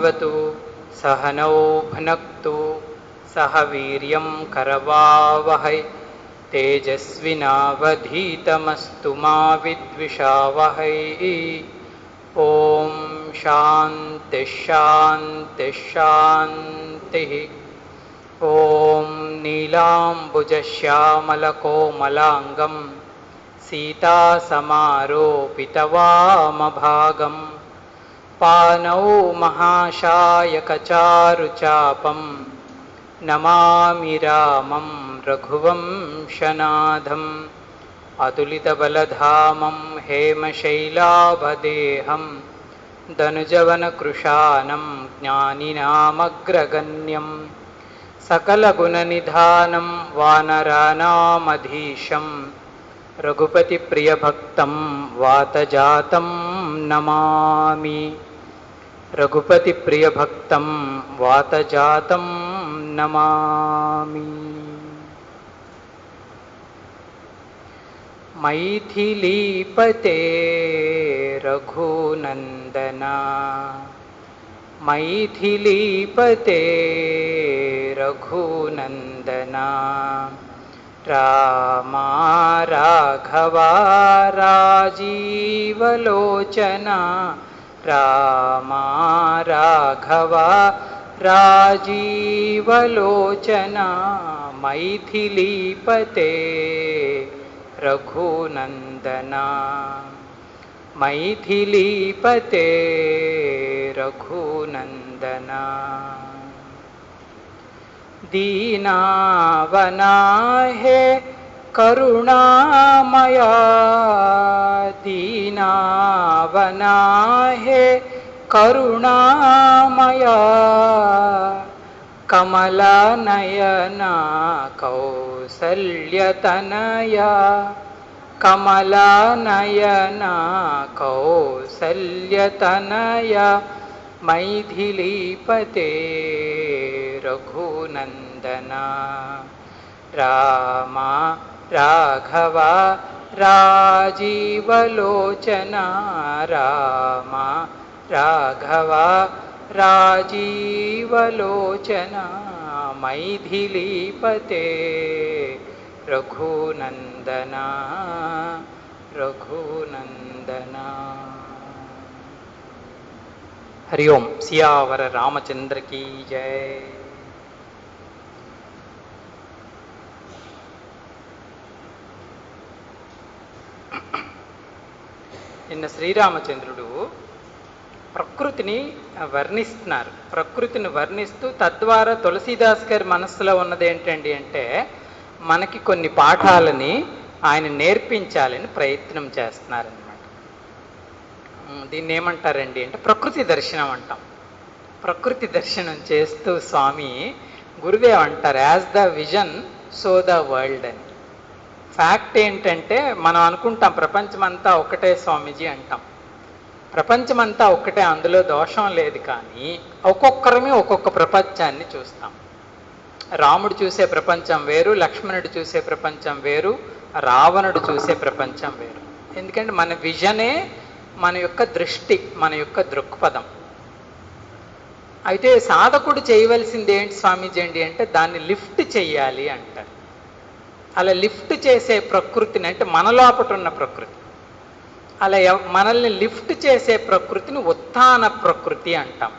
भवतु सहनौ भुनक्तु सह वीर्यं करवावहै तेजस्विनावधीतमस्तु मा विद्विषावहै। ओम शांति शांति शांति। ओम नीलाम्बुजश्यामलकोमलांगं सीतासमारोपितवामभागं पानौ महाशायकचारुचापं नमामि रामं रघुवंशनाथम् अतुलितबलधामं हेमशैलाभदेहं दनुजवनकृशानं ज्ञानिनामग्रगण्यं सकलगुणनिधानं वानराणामधीशं रघुपतिप्रियभक्तं वातजातं नमामि। रघुपतिप्रियभक्तं वातजातं नमामि। मैथिलीपते रघुनंदना मैथिलीपते रघुनंदना रामा राघवा राजीवलोचना रामा राघवा राजीवलोचना मैथिलीपते रघुनंदना मैथिलीपते रघुनंदना। दीनावना है करुणामया दीनावना है करुणामया कमलानयना कौसल्यतनया कमलानयना कौसल्यतनया मैथिलीपते रघुनंदना रामा राघवा राजीवलोचना रामा राघवा राजीवलोचना मैथिलीपते रघुनंदना रघुनंदना। हरि ओम। सियावर रामचंद्र की जय। నిన్న శ్రీరామచంద్రుడు ప్రకృతిని వర్ణిస్తున్నారు. ప్రకృతిని వర్ణిస్తూ తద్వారా తులసీదాస్ గారి మనస్సులో ఉన్నది ఏంటండి అంటే మనకి కొన్ని పాఠాలని ఆయన నేర్పించాలని ప్రయత్నం చేస్తున్నారనమాట. దీన్ని ఏమంటారండి అంటే ప్రకృతి దర్శనం అంటాం. ప్రకృతి దర్శనం చేస్తూ స్వామి గురుదేవ్ అంటారు, as the vision so the world అని. ఫ్యాక్ట్ ఏంటంటే మనం అనుకుంటాం ప్రపంచమంతా ఒక్కటే స్వామీజీ అంటాం. ప్రపంచమంతా ఒక్కటే, అందులో దోషం లేదు. కానీ ఒక్కొక్కరమే ఒక్కొక్క ప్రపంచాన్ని చూస్తాం. రాముడు చూసే ప్రపంచం వేరు, లక్ష్మణుడు చూసే ప్రపంచం వేరు, రావణుడు చూసే ప్రపంచం వేరు. ఎందుకంటే మన విజనే మన యొక్క దృష్టి, మన యొక్క దృక్పథం. అయితే సాధకుడు చేయవలసింది ఏంటి స్వామీజీ అండి అంటే దాన్ని లిఫ్ట్ చెయ్యాలి అంటారు. అలా లిఫ్ట్ చేసే ప్రకృతిని అంటే మన లోపట ఉన్న ప్రకృతి, అలా మనల్ని లిఫ్ట్ చేసే ప్రకృతిని ఉత్థాన ప్రకృతి అంటాం.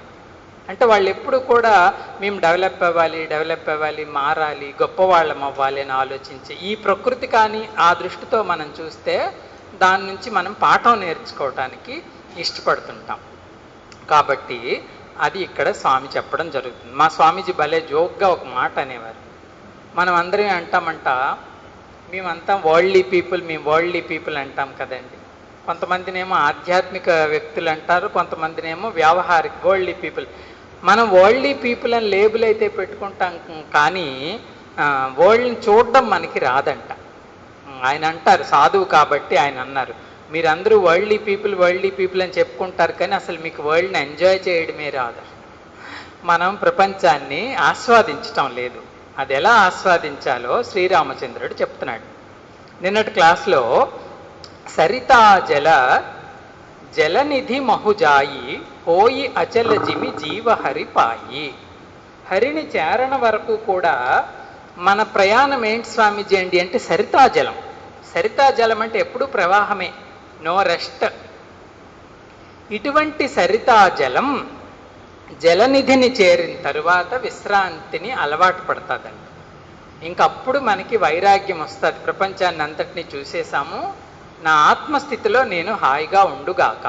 అంటే వాళ్ళు ఎప్పుడు కూడా మేము డెవలప్ అవ్వాలి, మారాలి, గొప్పవాళ్ళం అవ్వాలి అని ఆలోచించి ఈ ప్రకృతి కానీ ఆ దృష్టితో మనం చూస్తే దాని నుంచి మనం పాఠం నేర్చుకోవటానికి ఇష్టపడుతుంటాం. కాబట్టి అది ఇక్కడ స్వామి చెప్పడం జరుగుతుంది. మా స్వామీజీ భలే జోక్గా ఒక మాట అనేవారు. మనం అందరం అంటామంట, మేమంతా వరల్డ్లీ పీపుల్ అంటాం కదండి. కొంతమందినేమో ఆధ్యాత్మిక వ్యక్తులు అంటారు, కొంతమందినేమో వ్యావహారిక వరల్డ్లీ పీపుల్. మనం వరల్డ్లీ పీపుల్ అని లేబుల్ అయితే పెట్టుకుంటాం, కానీ వరల్డ్ని చూడడం మనకి రాదంట. ఆయన అంటారు, సాధువు కాబట్టి ఆయన అన్నారు, మీరందరూ వరల్డ్లీ పీపుల్ అని చెప్పుకుంటారు, కానీ అసలు మీకు వరల్డ్ని ఎంజాయ్ చేయడమే రాదు. మనం ప్రపంచాన్ని ఆస్వాదించటం లేదు. అది ఎలా ఆస్వాదించాలో శ్రీరామచంద్రుడు చెప్తున్నాడు. నిన్నటి క్లాస్లో సరితా జల జలనిధి మహుజాయి పోయి అచల జిమి జీవ హరిపాయి. హరిని చేరణ వరకు కూడా మన ప్రయాణం ఏంటి స్వామీజీ అండి అంటే సరితాజలం. సరితాజలం అంటే ఎప్పుడూ ప్రవాహమే, నో రెస్ట్. ఇటువంటి సరితాజలం జలనిధిని చేరిన తరువాత విశ్రాంతిని అలవాటు పడుతుందండి. ఇంకప్పుడు మనకి వైరాగ్యం వస్తుంది. ప్రపంచాన్ని అంతటినీ చూసేసాము, నా ఆత్మస్థితిలో నేను హాయిగా ఉండుగాక.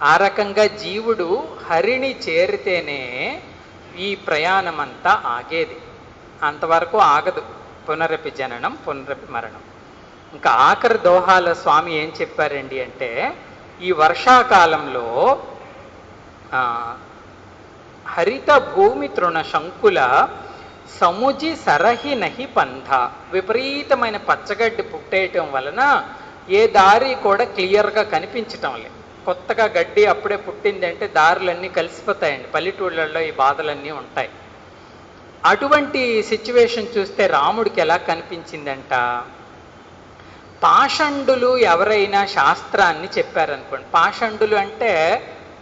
ఆ రకంగా జీవుడు హరిని చేరితేనే ఈ ప్రయాణం అంతా ఆగేది. అంతవరకు ఆగదు. పునరపి జననం పునరపి మరణం. ఇంకా ఆఖరి దోహాల స్వామి ఏం చెప్పారండి అంటే, ఈ వర్షాకాలంలో హరిత భూమి తృణ శంకుల సముజి సరహి నహి పంథ. విపరీతమైన పచ్చగడ్డి పుట్టేయటం వలన ఏ దారి కూడా క్లియర్గా కనిపించటం లేదు. కొత్తగా గడ్డి అప్పుడే పుట్టిందంటే దారులన్నీ కలిసిపోతాయండి. పల్లెటూళ్ళల్లో ఈ బాధలన్నీ ఉంటాయి. అటువంటి సిచ్యువేషన్ చూస్తే రాముడికి ఎలా కనిపించిందంట, పాషండులు ఎవరైనా శాస్త్రాన్ని చెప్పారనుకోండి. పాషండులు అంటే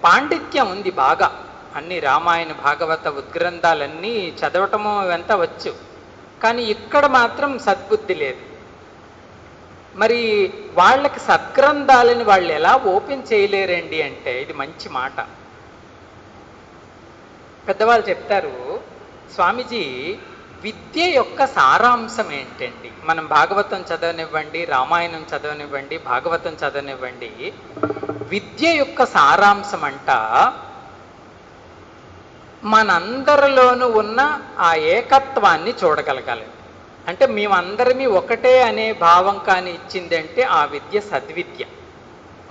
పాండిత్యం ఉంది బాగా, అన్ని రామాయణ భాగవత ఉద్గ్రంథాలన్నీ చదవటము ఇవంతా వచ్చు, కానీ ఇక్కడ మాత్రం సద్బుద్ధి లేదు. మరి వాళ్ళకి సద్గ్రంథాలని వాళ్ళు ఎలా ఓపెన్ చేయలేరండి అంటే, ఇది మంచి మాట. పెద్దవాళ్ళు చెప్తారు, స్వామీజీ విద్య యొక్క సారాంశం ఏంటండి? మనం భాగవతం చదవనివ్వండి, రామాయణం చదవనివ్వండి, భాగవతం చదవనివ్వండి, విద్య యొక్క సారాంశం అంట మనందరిలోనూ ఉన్న ఆ ఏకత్వాన్ని చూడగలగాలి. అంటే మేమందరమీ ఒకటే అనే భావం కానీ ఇచ్చిందంటే ఆ విద్య సద్విద్య.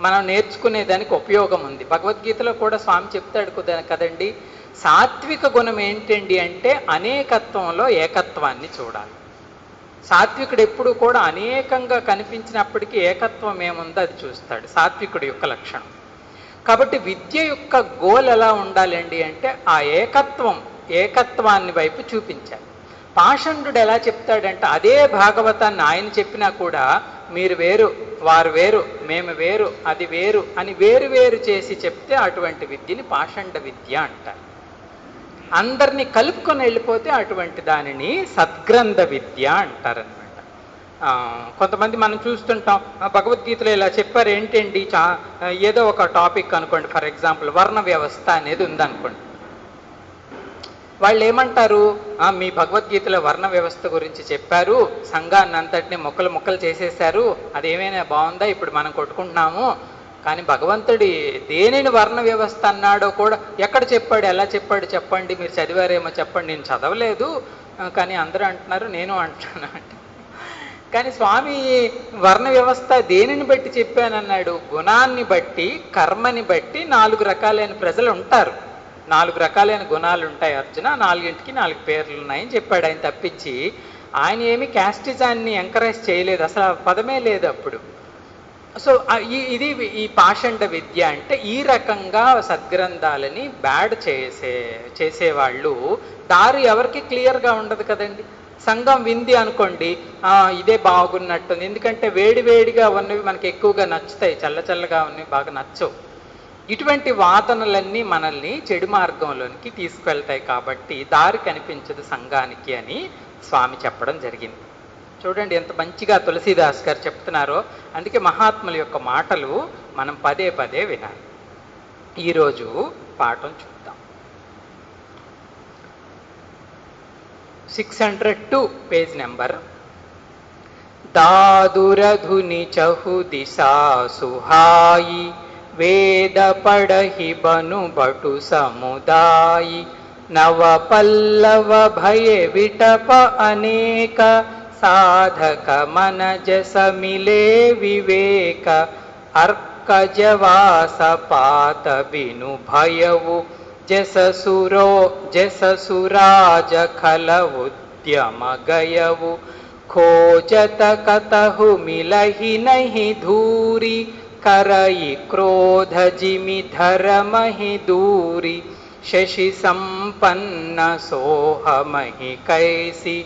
మనం నేర్చుకునేదానికి ఉపయోగం ఉంది. భగవద్గీతలో కూడా స్వామి చెప్తాడు కదండి, సాత్విక గుణం ఏంటండి అంటే అనేకత్వంలో ఏకత్వాన్ని చూడాలి. సాత్వికుడు ఎప్పుడు కూడా అనేకంగా కనిపించినప్పటికీ ఏకత్వం ఏముందో అది చూస్తాడు, సాత్వికుడి యొక్క లక్షణం. కాబట్టి విద్య యొక్క గోల్ ఎలా ఉండాలండి అంటే ఆ ఏకత్వాన్ని వైపు చూపించాలి. పాషండు ఎలా చెప్తాడంటే అదే భాగవతాన్ని ఆయన చెప్పినా కూడా మీరు వేరు, వారు వేరు, మేము వేరు, అది వేరు అని వేరు వేరు చేసి చెప్తే అటువంటి విద్యని పాషండ విద్య అంటారు. అందరినీ కలుపుకొని వెళ్ళిపోతే అటువంటి దానిని సద్గ్రంథ విద్య అంటారనమాట. కొంతమంది మనం చూస్తుంటాం, భగవద్గీతలో ఇలా చెప్పారు ఏంటండి, ఏదో ఒక టాపిక్ అనుకోండి, ఫర్ ఎగ్జాంపుల్ వర్ణ వ్యవస్థ అనేది ఉందనుకోండి. వాళ్ళు ఏమంటారు, మీ భగవద్గీతలో వర్ణ వ్యవస్థ గురించి చెప్పారు, సంఘాన్ని అంతటినీ ముక్కలు ముక్కలు చేసేశారు, అదేమైనా బాగుందా, ఇప్పుడు మనం కొట్టుకుంటున్నాము, కానీ భగవంతుడి దేనిని వర్ణ వ్యవస్థ అన్నాడో కూడా ఎక్కడ చెప్పాడు, ఎలా చెప్పాడు చెప్పండి, మీరు చదివారేమో చెప్పండి. నేను చదవలేదు, కానీ అందరూ అంటున్నారు, నేను అంటున్నాను అంటే. కానీ స్వామి వర్ణ వ్యవస్థ దేనిని బట్టి చెప్పానన్నాడు, గుణాన్ని బట్టి, కర్మని బట్టి 4 రకాలైన ప్రజలు ఉంటారు. 4 రకాలైన గుణాలు ఉంటాయి అర్జున, 4ంటికి 4 పేర్లు ఉన్నాయని చెప్పాడు ఆయన. తప్పించి ఆయన ఏమి క్యాస్టిజాన్ని ఎంకరేజ్ చేయలేదు, అసలు ఆ పదమే లేదు అప్పుడు. సో ఇది ఈ పాషండ విద్య అంటే ఈ రకంగా సద్గ్రంథాలని బ్యాడ్ చేసేవాళ్ళు దారి ఎవరికి క్లియర్గా ఉండదు కదండి. సంఘం వింది అనుకోండి, ఇదే బాగున్నట్టుంది, ఎందుకంటే వేడి వేడిగా ఉన్నవి మనకి ఎక్కువగా నచ్చుతాయి, చల్ల చల్లగా ఉన్నవి బాగా నచ్చవు. ఇటువంటి వాదనలన్నీ మనల్ని చెడు మార్గంలోనికి తీసుకువెళ్తాయి. కాబట్టి దారి కనిపించదు సంఘానికి అని స్వామి చెప్పడం జరిగింది. చూడండి ఎంత మంచిగా తులసీదాస్ గారు చెప్తున్నారో. అందుకే మహాత్ముల యొక్క మాటలు మనం పదే పదే వినాలి. ఈరోజు పాఠం చూద్దాం. 602 పేజ్ నెంబర్. దాదురధుని చహు దిశా సుహాయి వేద పడహి బను బటు సముదాయి నవ పల్లవ భయ విటప అనేక సాధక మన జస మిలే వివేక అర్క జవాస పాత బిను భయవు జస సురాజ ఖల ఉద్యమ గయవు खोजत कतहु मिलहि नहीं धूरी करई क्रोध जिमि धरमहि दूरी शशि संपन्न सोहमहि कैसी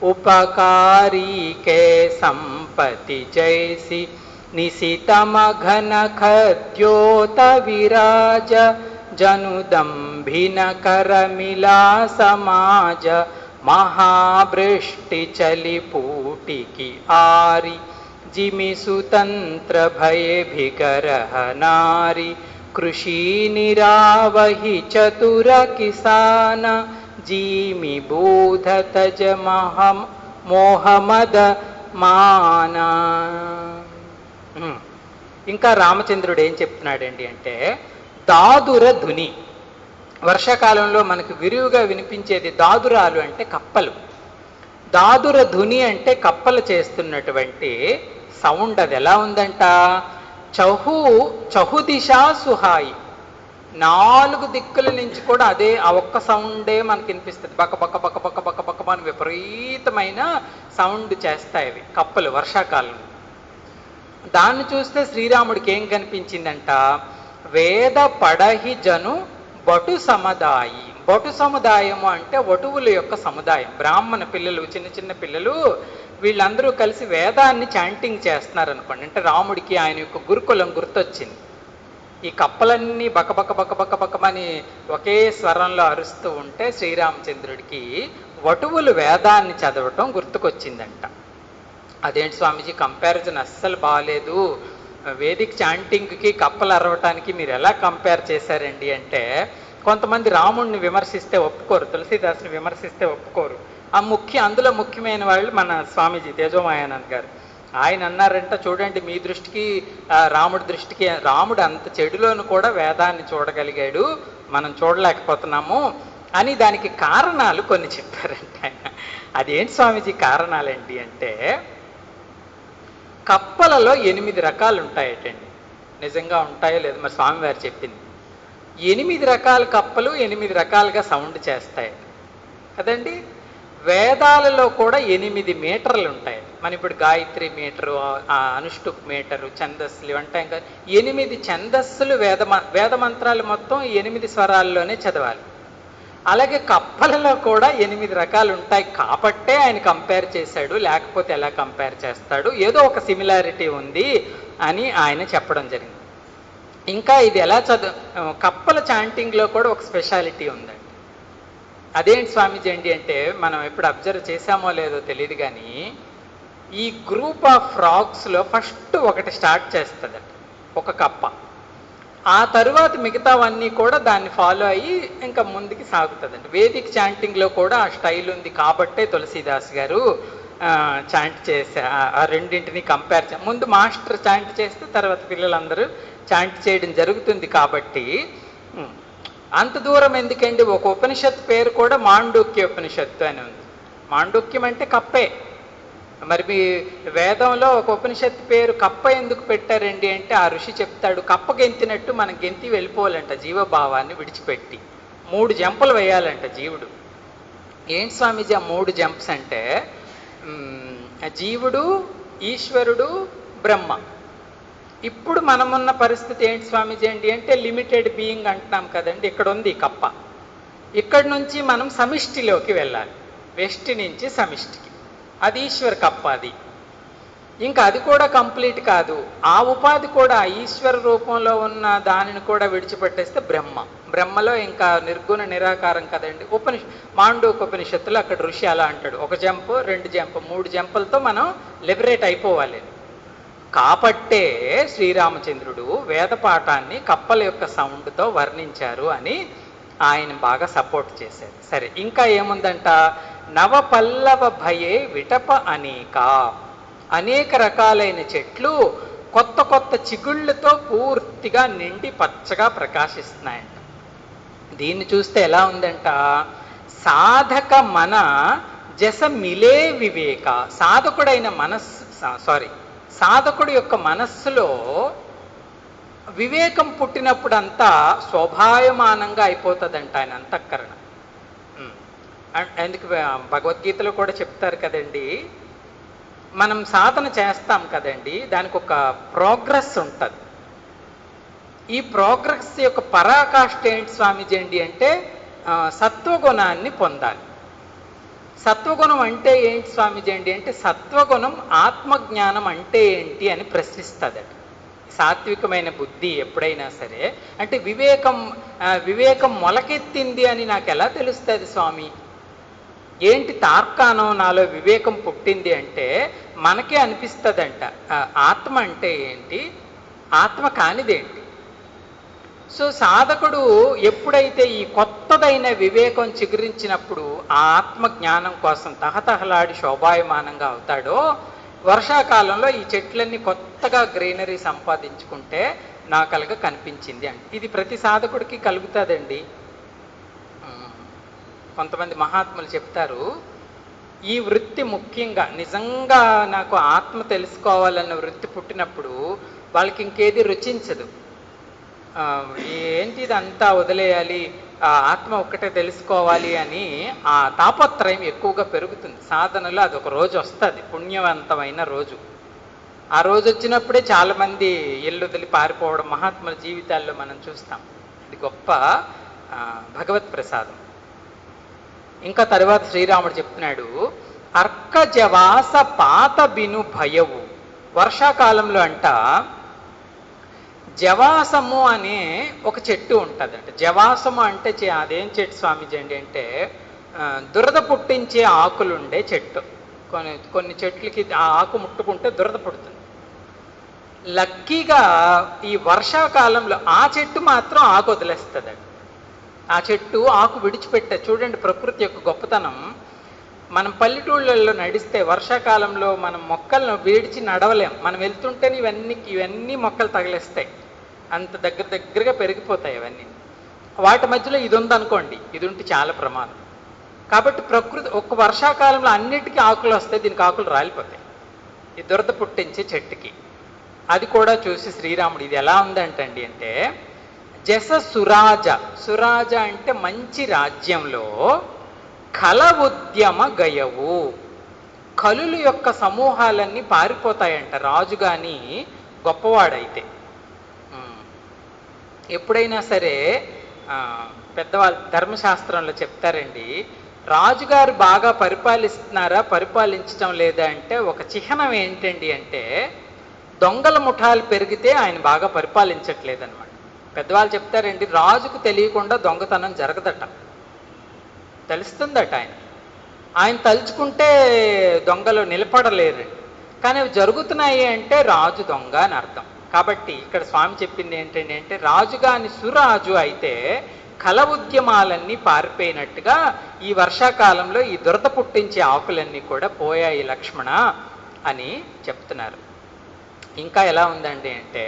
उपकारी के संपत्ति जैसी నిశితమఘన ఖద్యోత విరాజ జనుదంభిన కరమిలా సమాజ మహావృష్టి చలిపూటికి ఆరి జిమిసుతంత్ర భయభికరహ నారి కృషి నిరావహి చతుర కిసాన జీమి బోధ తజ మోహమద మానా. ఇంకా రామచంద్రుడు ఏం చెప్తున్నాడండి అంటే, దాదుర ధుని. వర్షాకాలంలో మనకు విరివిగా వినిపించేది దాదురాలు అంటే కప్పలు. దాదుర ధుని అంటే కప్పలు చేస్తున్నటువంటి సౌండ్. అది ఎలా ఉందంట, చహుదిశా సుహాయి. 4 దిక్కుల నుంచి కూడా అదే ఆ ఒక్క సౌండే మనకి వినిపిస్తుంది. బక్క బక్క బక్క బక్క బక్క బక్క అని విపరీతమైన సౌండ్ చేస్తాయి అవి కప్పలు వర్షాకాలం. దాన్ని చూస్తే శ్రీరాముడికి ఏం కనిపించిందంట, వేద పడహి జను బటు సముదాయి. బటు సముదాయము అంటే వటువుల యొక్క సముదాయం. బ్రాహ్మణ పిల్లలు, చిన్న చిన్న పిల్లలు, వీళ్ళందరూ కలిసి వేదాన్ని చాంటింగ్ చేస్తున్నారు అనుకోండి. అంటే రాముడికి ఆయన యొక్క గురుకులం గుర్తొచ్చింది. ఈ కప్పలన్నీ బకబక బకబక బకమని ఒకే స్వరంలో అరుస్తూ ఉంటే శ్రీరామచంద్రుడికి వటువులు వేదాన్ని చదవటం గుర్తుకొచ్చిందంట. అదేంటి స్వామీజీ, కంపారిజన్ అస్సలు బాగాలేదు, వేదిక్ చాంటింగ్కి కప్పలు అరవటానికి మీరు ఎలా కంపేర్ చేశారండి అంటే, కొంతమంది రాముడిని విమర్శిస్తే ఒప్పుకోరు, తులసీదాసుని విమర్శిస్తే ఒప్పుకోరు. అందులో ముఖ్యమైన వాళ్ళు మన స్వామీజీ తేజోమాయానంద్ గారు. ఆయన అన్నారంట, చూడండి మీ దృష్టికి రాముడి దృష్టికి, రాముడు అంత చెడులోను కూడా వేదాన్ని చూడగలిగాడు, మనం చూడలేకపోతున్నాము అని దానికి కారణాలు కొన్ని చెప్పారంట ఆయన. అదేంటి స్వామీజీ కారణాలేంటి అంటే, కప్పలలో 8 రకాలు ఉంటాయటండి. నిజంగా ఉంటాయో లేదో మరి స్వామివారు చెప్పింది. 8 రకాల కప్పలు 8 రకాలుగా సౌండ్ చేస్తాయి కదండి. వేదాలలో కూడా 8 మీటర్లు ఉంటాయి. మన ఇప్పుడు గాయత్రి మీటరు, అనుష్టుప్ మీటరు, ఛందస్సులు ఇవంటాయి. ఇంకా 8 ఛందస్సులు వేద మంత్రాలు మొత్తం 8 స్వరాల్లోనే చదవాలి. అలాగే కప్పలలో కూడా 8 రకాలు ఉంటాయి కాబట్టే ఆయన కంపేర్ చేశాడు, లేకపోతే ఎలా కంపేర్ చేస్తాడు, ఏదో ఒక సిమిలారిటీ ఉంది అని ఆయన చెప్పడం జరిగింది. ఇంకా ఇది ఎలా కప్పల చాంటింగ్లో కూడా ఒక స్పెషాలిటీ ఉందండి. అదేంటి స్వామీజీ అండి అంటే, మనం ఎప్పుడు అబ్జర్వ్ చేశామో లేదో తెలియదు కానీ, ఈ గ్రూప్ ఆఫ్ ఫ్రాగ్స్లో ఫస్ట్ ఒకటి స్టార్ట్ చేస్తుందట ఒక కప్ప. ఆ తరువాత మిగతావన్నీ కూడా దాన్ని ఫాలో అయ్యి ఇంకా ముందుకి సాగుతుందండి. వేదిక్ చాంటింగ్లో కూడా ఆ స్టైల్ ఉంది కాబట్టే తులసీదాస్ గారు చాంట్ చేసే ఆ రెండింటిని కంపేర్ ముందు మాస్టర్ చాంట్ చేస్తే తర్వాత పిల్లలందరూ చాంట్ చేయడం జరుగుతుంది. కాబట్టి అంత దూరం ఎందుకండి, ఒక ఉపనిషత్తు పేరు కూడా మాండూక్య ఉపనిషత్తు అని ఉంది. మాండూక్యం అంటే కప్పే. మరి మీ వేదంలో ఒక ఉపనిషత్తు పేరు కప్ప ఎందుకు పెట్టారండి అంటే, ఆ ఋషి చెప్తాడు, కప్ప గెంతినట్టు మనం గెంతి వెళ్ళిపోవాలంట జీవభావాన్ని విడిచిపెట్టి. 3 జంపలు వేయాలంట జీవుడు. ఏంటి స్వామీజీ ఆ 3 జంప్స్ అంటే, జీవుడు, ఈశ్వరుడు, బ్రహ్మ. ఇప్పుడు మనమున్న పరిస్థితి ఏంటి స్వామీజీ అండి అంటే, లిమిటెడ్ బీయింగ్ అంటున్నాం కదండి. ఇక్కడ ఉంది కప్ప. ఇక్కడి నుంచి మనం సమిష్టిలోకి వెళ్ళాలి, వెష్టి నుంచి సమిష్టికి. అది ఈశ్వర కప్ప. అది ఇంకా అది కూడా కంప్లీట్ కాదు. ఆ ఉపాధి కూడా ఈశ్వర రూపంలో ఉన్న దానిని కూడా విడిచిపెట్టేస్తే బ్రహ్మలో ఇంకా నిర్గుణ నిరాకారం కదండి. మాండూక ఉపనిషత్తులో అక్కడ ఋషి అలా అంటాడు, 1 జంప్ 2 జంప్ 3 జంపులతో మనం లిబరేట్ అయిపోవాలి. కాబట్టే శ్రీరామచంద్రుడు వేదపాఠాన్ని కప్పల యొక్క సౌండ్తో వర్ణించారు అని ఆయన బాగా సపోర్ట్ చేశారు. సరే, ఇంకా ఏముందంట, నవపల్లవ భయే విటప అనేక రకాలైన చెట్లు కొత్త కొత్త చిగుళ్ళతో పూర్తిగా నిండి పచ్చగా ప్రకాశిస్తున్నాయంట. దీన్ని చూస్తే ఎలా ఉందంట, సాధక మన జస మిలే వివేక. సాధకుడు యొక్క మనస్సులో వివేకం పుట్టినప్పుడంతా శోభాయమానంగా అయిపోతుందంట ఆయన అంతఃకరణ. అందుకు భగవద్గీతలో కూడా చెప్తారు కదండి, మనం సాధన చేస్తాం కదండి, దానికి ఒక ప్రోగ్రెస్ ఉంటుంది. ఈ ప్రోగ్రెస్ యొక్క పరాకాష్ఠ ఏంటి స్వామీజీ అండి అంటే, సత్వగుణాన్ని పొందాలి. సత్వగుణం అంటే ఏంటి స్వామీజీ అండి అంటే, సత్వగుణం ఆత్మజ్ఞానం అంటే ఏంటి అని ప్రశ్నిస్తుందట. సాత్వికమైన బుద్ధి ఎప్పుడైనా సరే అంటే వివేకం మొలకెత్తింది అని నాకు ఎలా తెలుస్తుంది స్వామి? ఏంటి తార్కాణం నాలో వివేకం పుట్టింది అంటే మనకే అనిపిస్తుందంట ఆత్మ అంటే ఏంటి, ఆత్మ కానిదేంటి. సో సాధకుడు ఎప్పుడైతే ఈ కొత్తదైన వివేకం చిగురించినప్పుడు ఆ ఆత్మ జ్ఞానం కోసం తహతహలాడి శోభాయమానంగా అవుతాడో, వర్షాకాలంలో ఈ చెట్లన్నీ కొత్తగా గ్రీనరీ సంపాదించుకుంటే నాకలగా కనిపించింది అంటే ఇది ప్రతి సాధకుడికి కలుగుతుందండి. కొంతమంది మహాత్ములు చెప్తారు, ఈ వృత్తి ముఖ్యంగా నిజంగా నాకు ఆత్మ తెలుసుకోవాలన్న వృత్తి పుట్టినప్పుడు వాళ్ళకి ఇంకేది రుచించదు. ఏంటి ఇదంతా వదిలేయాలి, ఆత్మ ఒక్కటే తెలుసుకోవాలి అని ఆ తాపత్రయం ఎక్కువగా పెరుగుతుంది. సాధనలో అది ఒక రోజు వస్తుంది, పుణ్యవంతమైన రోజు. ఆ రోజు వచ్చినప్పుడే చాలామంది ఇల్లు వదిలి పారిపోవడం మహాత్ముల జీవితాల్లో మనం చూస్తాం. ఇది గొప్ప భగవత్ ప్రసాదం. ఇంకా తర్వాత శ్రీరాముడు చెప్తున్నాడు, అర్కజవాస పాత బిను భయవు. వర్షాకాలంలో అంట జవాసము అనే ఒక చెట్టు ఉంటుందంట. జవాసము అంటే అదేం చెట్టు స్వామీజీ అండి అంటే దురద పుట్టించే ఆకులుండే చెట్టు. కొన్ని చెట్లకి ఆ ఆకు ముట్టుకుంటే దురద పుడుతుంది. లక్కీగా ఈ వర్షాకాలంలో ఆ చెట్టు మాత్రం ఆకు వదిలేస్తుందండి. ఆ చెట్టు ఆకు విడిచిపెట్టే. చూడండి ప్రకృతి యొక్క గొప్పతనం. మనం పల్లెటూళ్ళల్లో నడిస్తే వర్షాకాలంలో మనం మొక్కలను విడిచి నడవలేం. మనం వెళ్తుంటేనే ఇవన్నీ మొక్కలు తగిలేస్తాయి, అంత దగ్గరగా పెరిగిపోతాయి అవన్నీ. వాటి మధ్యలో ఇది ఉందనుకోండి, ఇది ఉంటే చాలా ప్రమాదం. కాబట్టి ప్రకృతి ఒక్క వర్షాకాలంలో అన్నిటికీ ఆకులు వస్తాయి, దీనికి ఆకులు రాలిపోతాయి ఈ దురద పుట్టించే చెట్టుకి. అది కూడా చూసి శ్రీరాముడు ఇది ఎలా ఉందంటండి అంటే, జస సురాజ, సురాజ అంటే మంచి రాజ్యంలో కల ఉద్యమ గయవు, కలుల యొక్క సమూహాలన్నీ పారిపోతాయంట రాజు కానీ గొప్పవాడైతే. ఎప్పుడైనా సరే పెద్దవాళ్ళు ధర్మశాస్త్రంలో చెప్తారండి, రాజుగారు బాగా పరిపాలిస్తున్నారా పరిపాలించడం లేదా అంటే ఒక చిహ్నం ఏంటండి అంటే దొంగల ముఠాలు పెరిగితే ఆయన బాగా పరిపాలించట్లేదన్నమాట. పెద్దవాళ్ళు చెప్తారండి, రాజుకు తెలియకుండా దొంగతనం జరగదట, తెలుస్తుందట. ఆయన తలుచుకుంటే దొంగలు నిలబడలేరండి, కానీ అవి జరుగుతున్నాయి అంటే రాజు దొంగ అని అర్థం. కాబట్టి ఇక్కడ స్వామి చెప్పింది ఏంటంటే అంటే రాజుగాని సురాజు అయితే కల ఉద్యమాలన్నీ పారిపోయినట్టుగా ఈ వర్షాకాలంలో ఈ దురద పుట్టించే ఆకులన్నీ కూడా పోయాయి లక్ష్మణ అని చెప్తున్నారు. ఇంకా ఎలా ఉందండి అంటే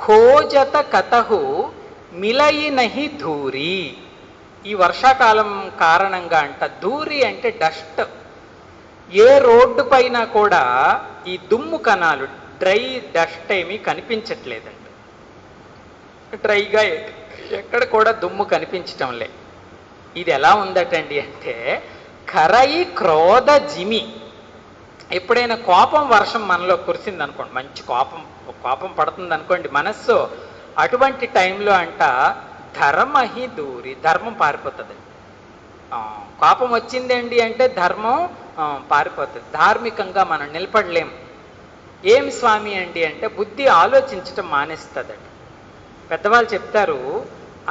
ఖోజత కతహు మిలయినహి ధూరి. ఈ వర్షాకాలం కారణంగా అంట ధూరి అంటే డస్ట్. ఏ రోడ్డు పైన కూడా ఈ దుమ్ము కణాలు డ్రై డస్ట్ ఏమీ కనిపించట్లేదండి. డ్రైగా ఎక్కడ కూడా దుమ్ము కనిపించటం లే. ఇది ఎలా ఉందటండి అంటే కరయి క్రోధ జిమి. ఎప్పుడైనా కోపం వర్షం మనలో కురిసింది అనుకోండి, మంచి కోపం పడుతుంది అనుకోండి మనస్సు, అటువంటి టైంలో అంట ధర్మహి దూరి, ధర్మం పారిపోతుంది. కోపం వచ్చిందండి అంటే ధర్మం పారిపోతుంది, ధార్మికంగా మనం నిలబడలేం. ఏమి స్వామి అండి అంటే బుద్ధి ఆలోచించటం మానేస్తుందండి. పెద్దవాళ్ళు చెప్తారు,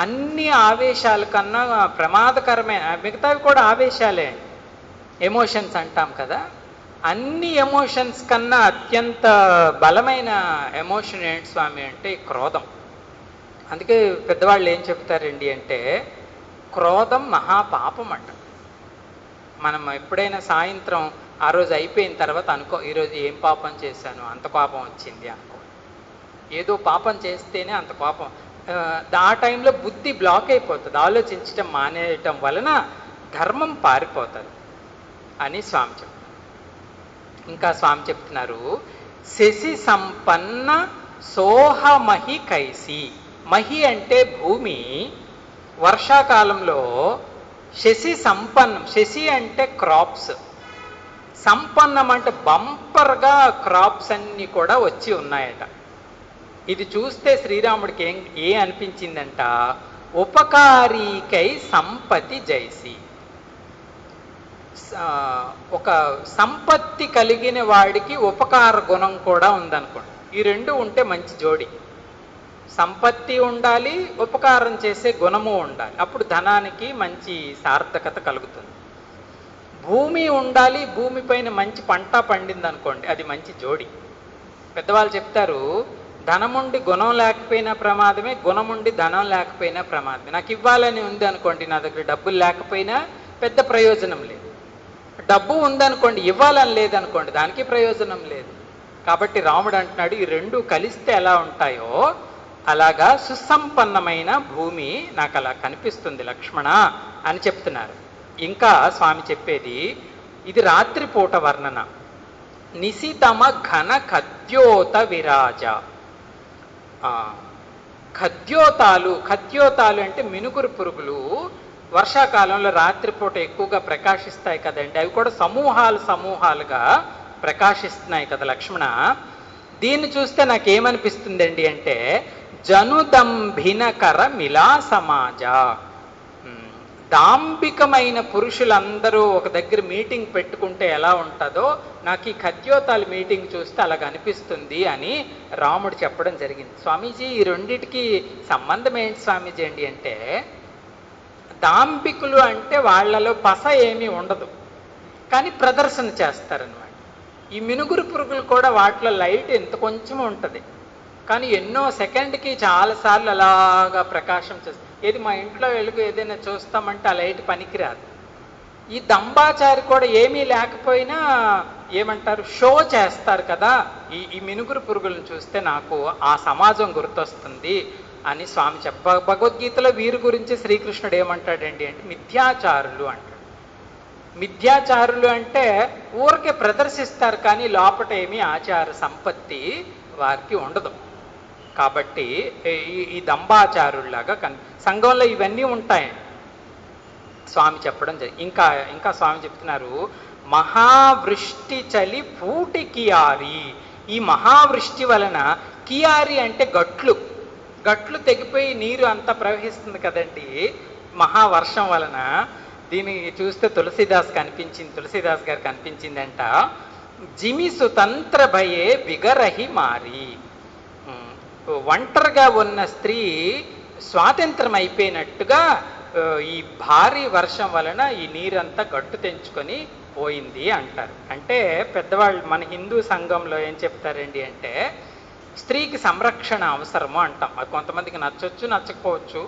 అన్ని ఆవేశాల కన్నా ప్రమాదకరమైన, మిగతావి కూడా ఆవేశాలే, ఎమోషన్స్ అంటాం కదా, అన్ని ఎమోషన్స్ కన్నా అత్యంత బలమైన ఎమోషన్ ఏంటి స్వామి అంటే క్రోధం. అందుకే పెద్దవాళ్ళు ఏం చెప్తారండి అంటే క్రోధం మహాపాపం అంట. మనం ఎప్పుడైనా సాయంత్రం ఆ రోజు అయిపోయిన తర్వాత అనుకో, ఈరోజు ఏం పాపం చేశాను అంత కోపం వచ్చింది అనుకో. ఏదో పాపం చేస్తేనే అంత కోపం. ఆ టైంలో బుద్ధి బ్లాక్ అయిపోతుంది, ఆలోచించటం మానేయటం వలన ధర్మం పారిపోతుంది అని స్వామి చెప్తారు. ఇంకా స్వామి చెప్తున్నారు, శశి సంపన్న సోహమహి కైసి. మహి అంటే భూమి. వర్షాకాలంలో శశి సంపన్నం, శశి అంటే క్రాప్స్, సంపన్నం అంటే బంపర్గా క్రాప్స్ అన్నీ కూడా వచ్చి ఉన్నాయట. ఇది చూస్తే శ్రీరాముడికి ఏ ఒక సంపత్తి కలిగిన వాడికి ఉపకార గుణం కూడా ఉందనుకోండి. ఈ రెండు ఉంటే మంచి జోడి. సంపత్తి ఉండాలి, ఉపకారం చేసే గుణము ఉండాలి. అప్పుడు ధనానికి మంచి సార్థకత కలుగుతుంది. భూమి ఉండాలి, భూమిపైన మంచి పంట పండింది అనుకోండి, అది మంచి జోడి. పెద్దవాళ్ళు చెప్తారు, ధనముండి గుణం లేకపోయినా ప్రమాదమే, గుణముండి ధనం లేకపోయినా ప్రమాదమే. నాకు ఇవ్వాలని ఉంది అనుకోండి, నా దగ్గర డబ్బులు లేకపోయినా పెద్ద ప్రయోజనం లేదు. డబ్బు ఉందనుకోండి, ఇవ్వాలని లేదనుకోండి, దానికి ప్రయోజనం లేదు. కాబట్టి రాముడు అంటున్నాడు, ఈ రెండు కలిస్తే ఎలా ఉంటాయో అలాగా సుసంపన్నమైన భూమి నాకు అలా కనిపిస్తుంది లక్ష్మణ అని చెప్తున్నారు. ఇంకా స్వామి చెప్పేది, ఇది రాత్రిపూట వర్ణన. నిశితమ ఘన ఖద్యోత విరాజ. ఖద్యోతాలు అంటే మినుగురు పురుగులు వర్షాకాలంలో రాత్రిపూట ఎక్కువగా ప్రకాశిస్తాయి కదండి. అవి కూడా సమూహాలుగా ప్రకాశిస్తున్నాయి కదా లక్ష్మణ. దీన్ని చూస్తే నాకేమనిపిస్తుందండి అంటే, జనుదంభినకర మిలా సమాజ. దాంభికమైన పురుషులందరూ ఒక దగ్గర మీటింగ్ పెట్టుకుంటే ఎలా ఉంటుందో నాకు ఈ ఖద్యోతాలు మీటింగ్ చూస్తే అలాగ అనిపిస్తుంది అని రాముడు చెప్పడం జరిగింది. స్వామీజీ, ఈ రెండిటికి సంబంధం ఏంటి స్వామీజీ అండి అంటే, దాంభికులు అంటే వాళ్ళలో పస ఏమీ ఉండదు, కానీ ప్రదర్శన చేస్తారనమాట. ఈ మినుగురు పురుగులు కూడా వాటిలో లైట్ ఎంత కొంచెం ఉంటుంది, కానీ ఎన్నో సెకండ్కి చాలాసార్లు అలాగా ప్రకాశం చేస్తుంది. ఏది మా ఇంట్లో వెలుగు ఏదైనా చూస్తామంటే ఆ లైట్ పనికిరాదు. ఈ దంబాచారి కూడా ఏమీ లేకపోయినా ఏమంటారు, షో చేస్తారు కదా. ఈ మినుగురు పురుగులను చూస్తే నాకు ఆ సమాజం గుర్తొస్తుంది అని స్వామి భగవద్గీతలో వీరి గురించి శ్రీకృష్ణుడు ఏమంటాడండి అంటే, మిథ్యాచారులు అంటాడు. మిథ్యాచారులు అంటే ఊరికే ప్రదర్శిస్తారు, కానీ లోపట ఏమీ ఆచార సంపత్తి వారికి ఉండదు. కాబట్టి ఈ దంబాచారుల్లాగా సంఘంలో ఇవన్నీ ఉంటాయండి స్వామి చెప్పడం జరిగింది. ఇంకా స్వామి చెప్తున్నారు, మహావృష్టి చలి పూటి కియారి. ఈ మహావృష్టి వలన, కియారి అంటే గట్లు తెగిపోయి నీరు అంతా ప్రవహిస్తుంది కదండి మహావర్షం వలన. దీన్ని చూస్తే తులసిదాస్ గారికి అనిపించిందంట, జిమి సుతంత్ర భయే విగరహి మారి. ఒంటరిగా ఉన్న స్త్రీ స్వాతంత్రం అయిపోయినట్టుగా ఈ భారీ వర్షం వలన ఈ నీరంతా గట్టు తెంచుకొని పోయింది అంటారు. అంటే పెద్దవాళ్ళు మన హిందూ సంఘంలో ఏం చెప్తారండి అంటే, స్త్రీకి సంరక్షణ అవసరము అంటాం. అది కొంతమందికి నచ్చొచ్చు, నచ్చకపోవచ్చు.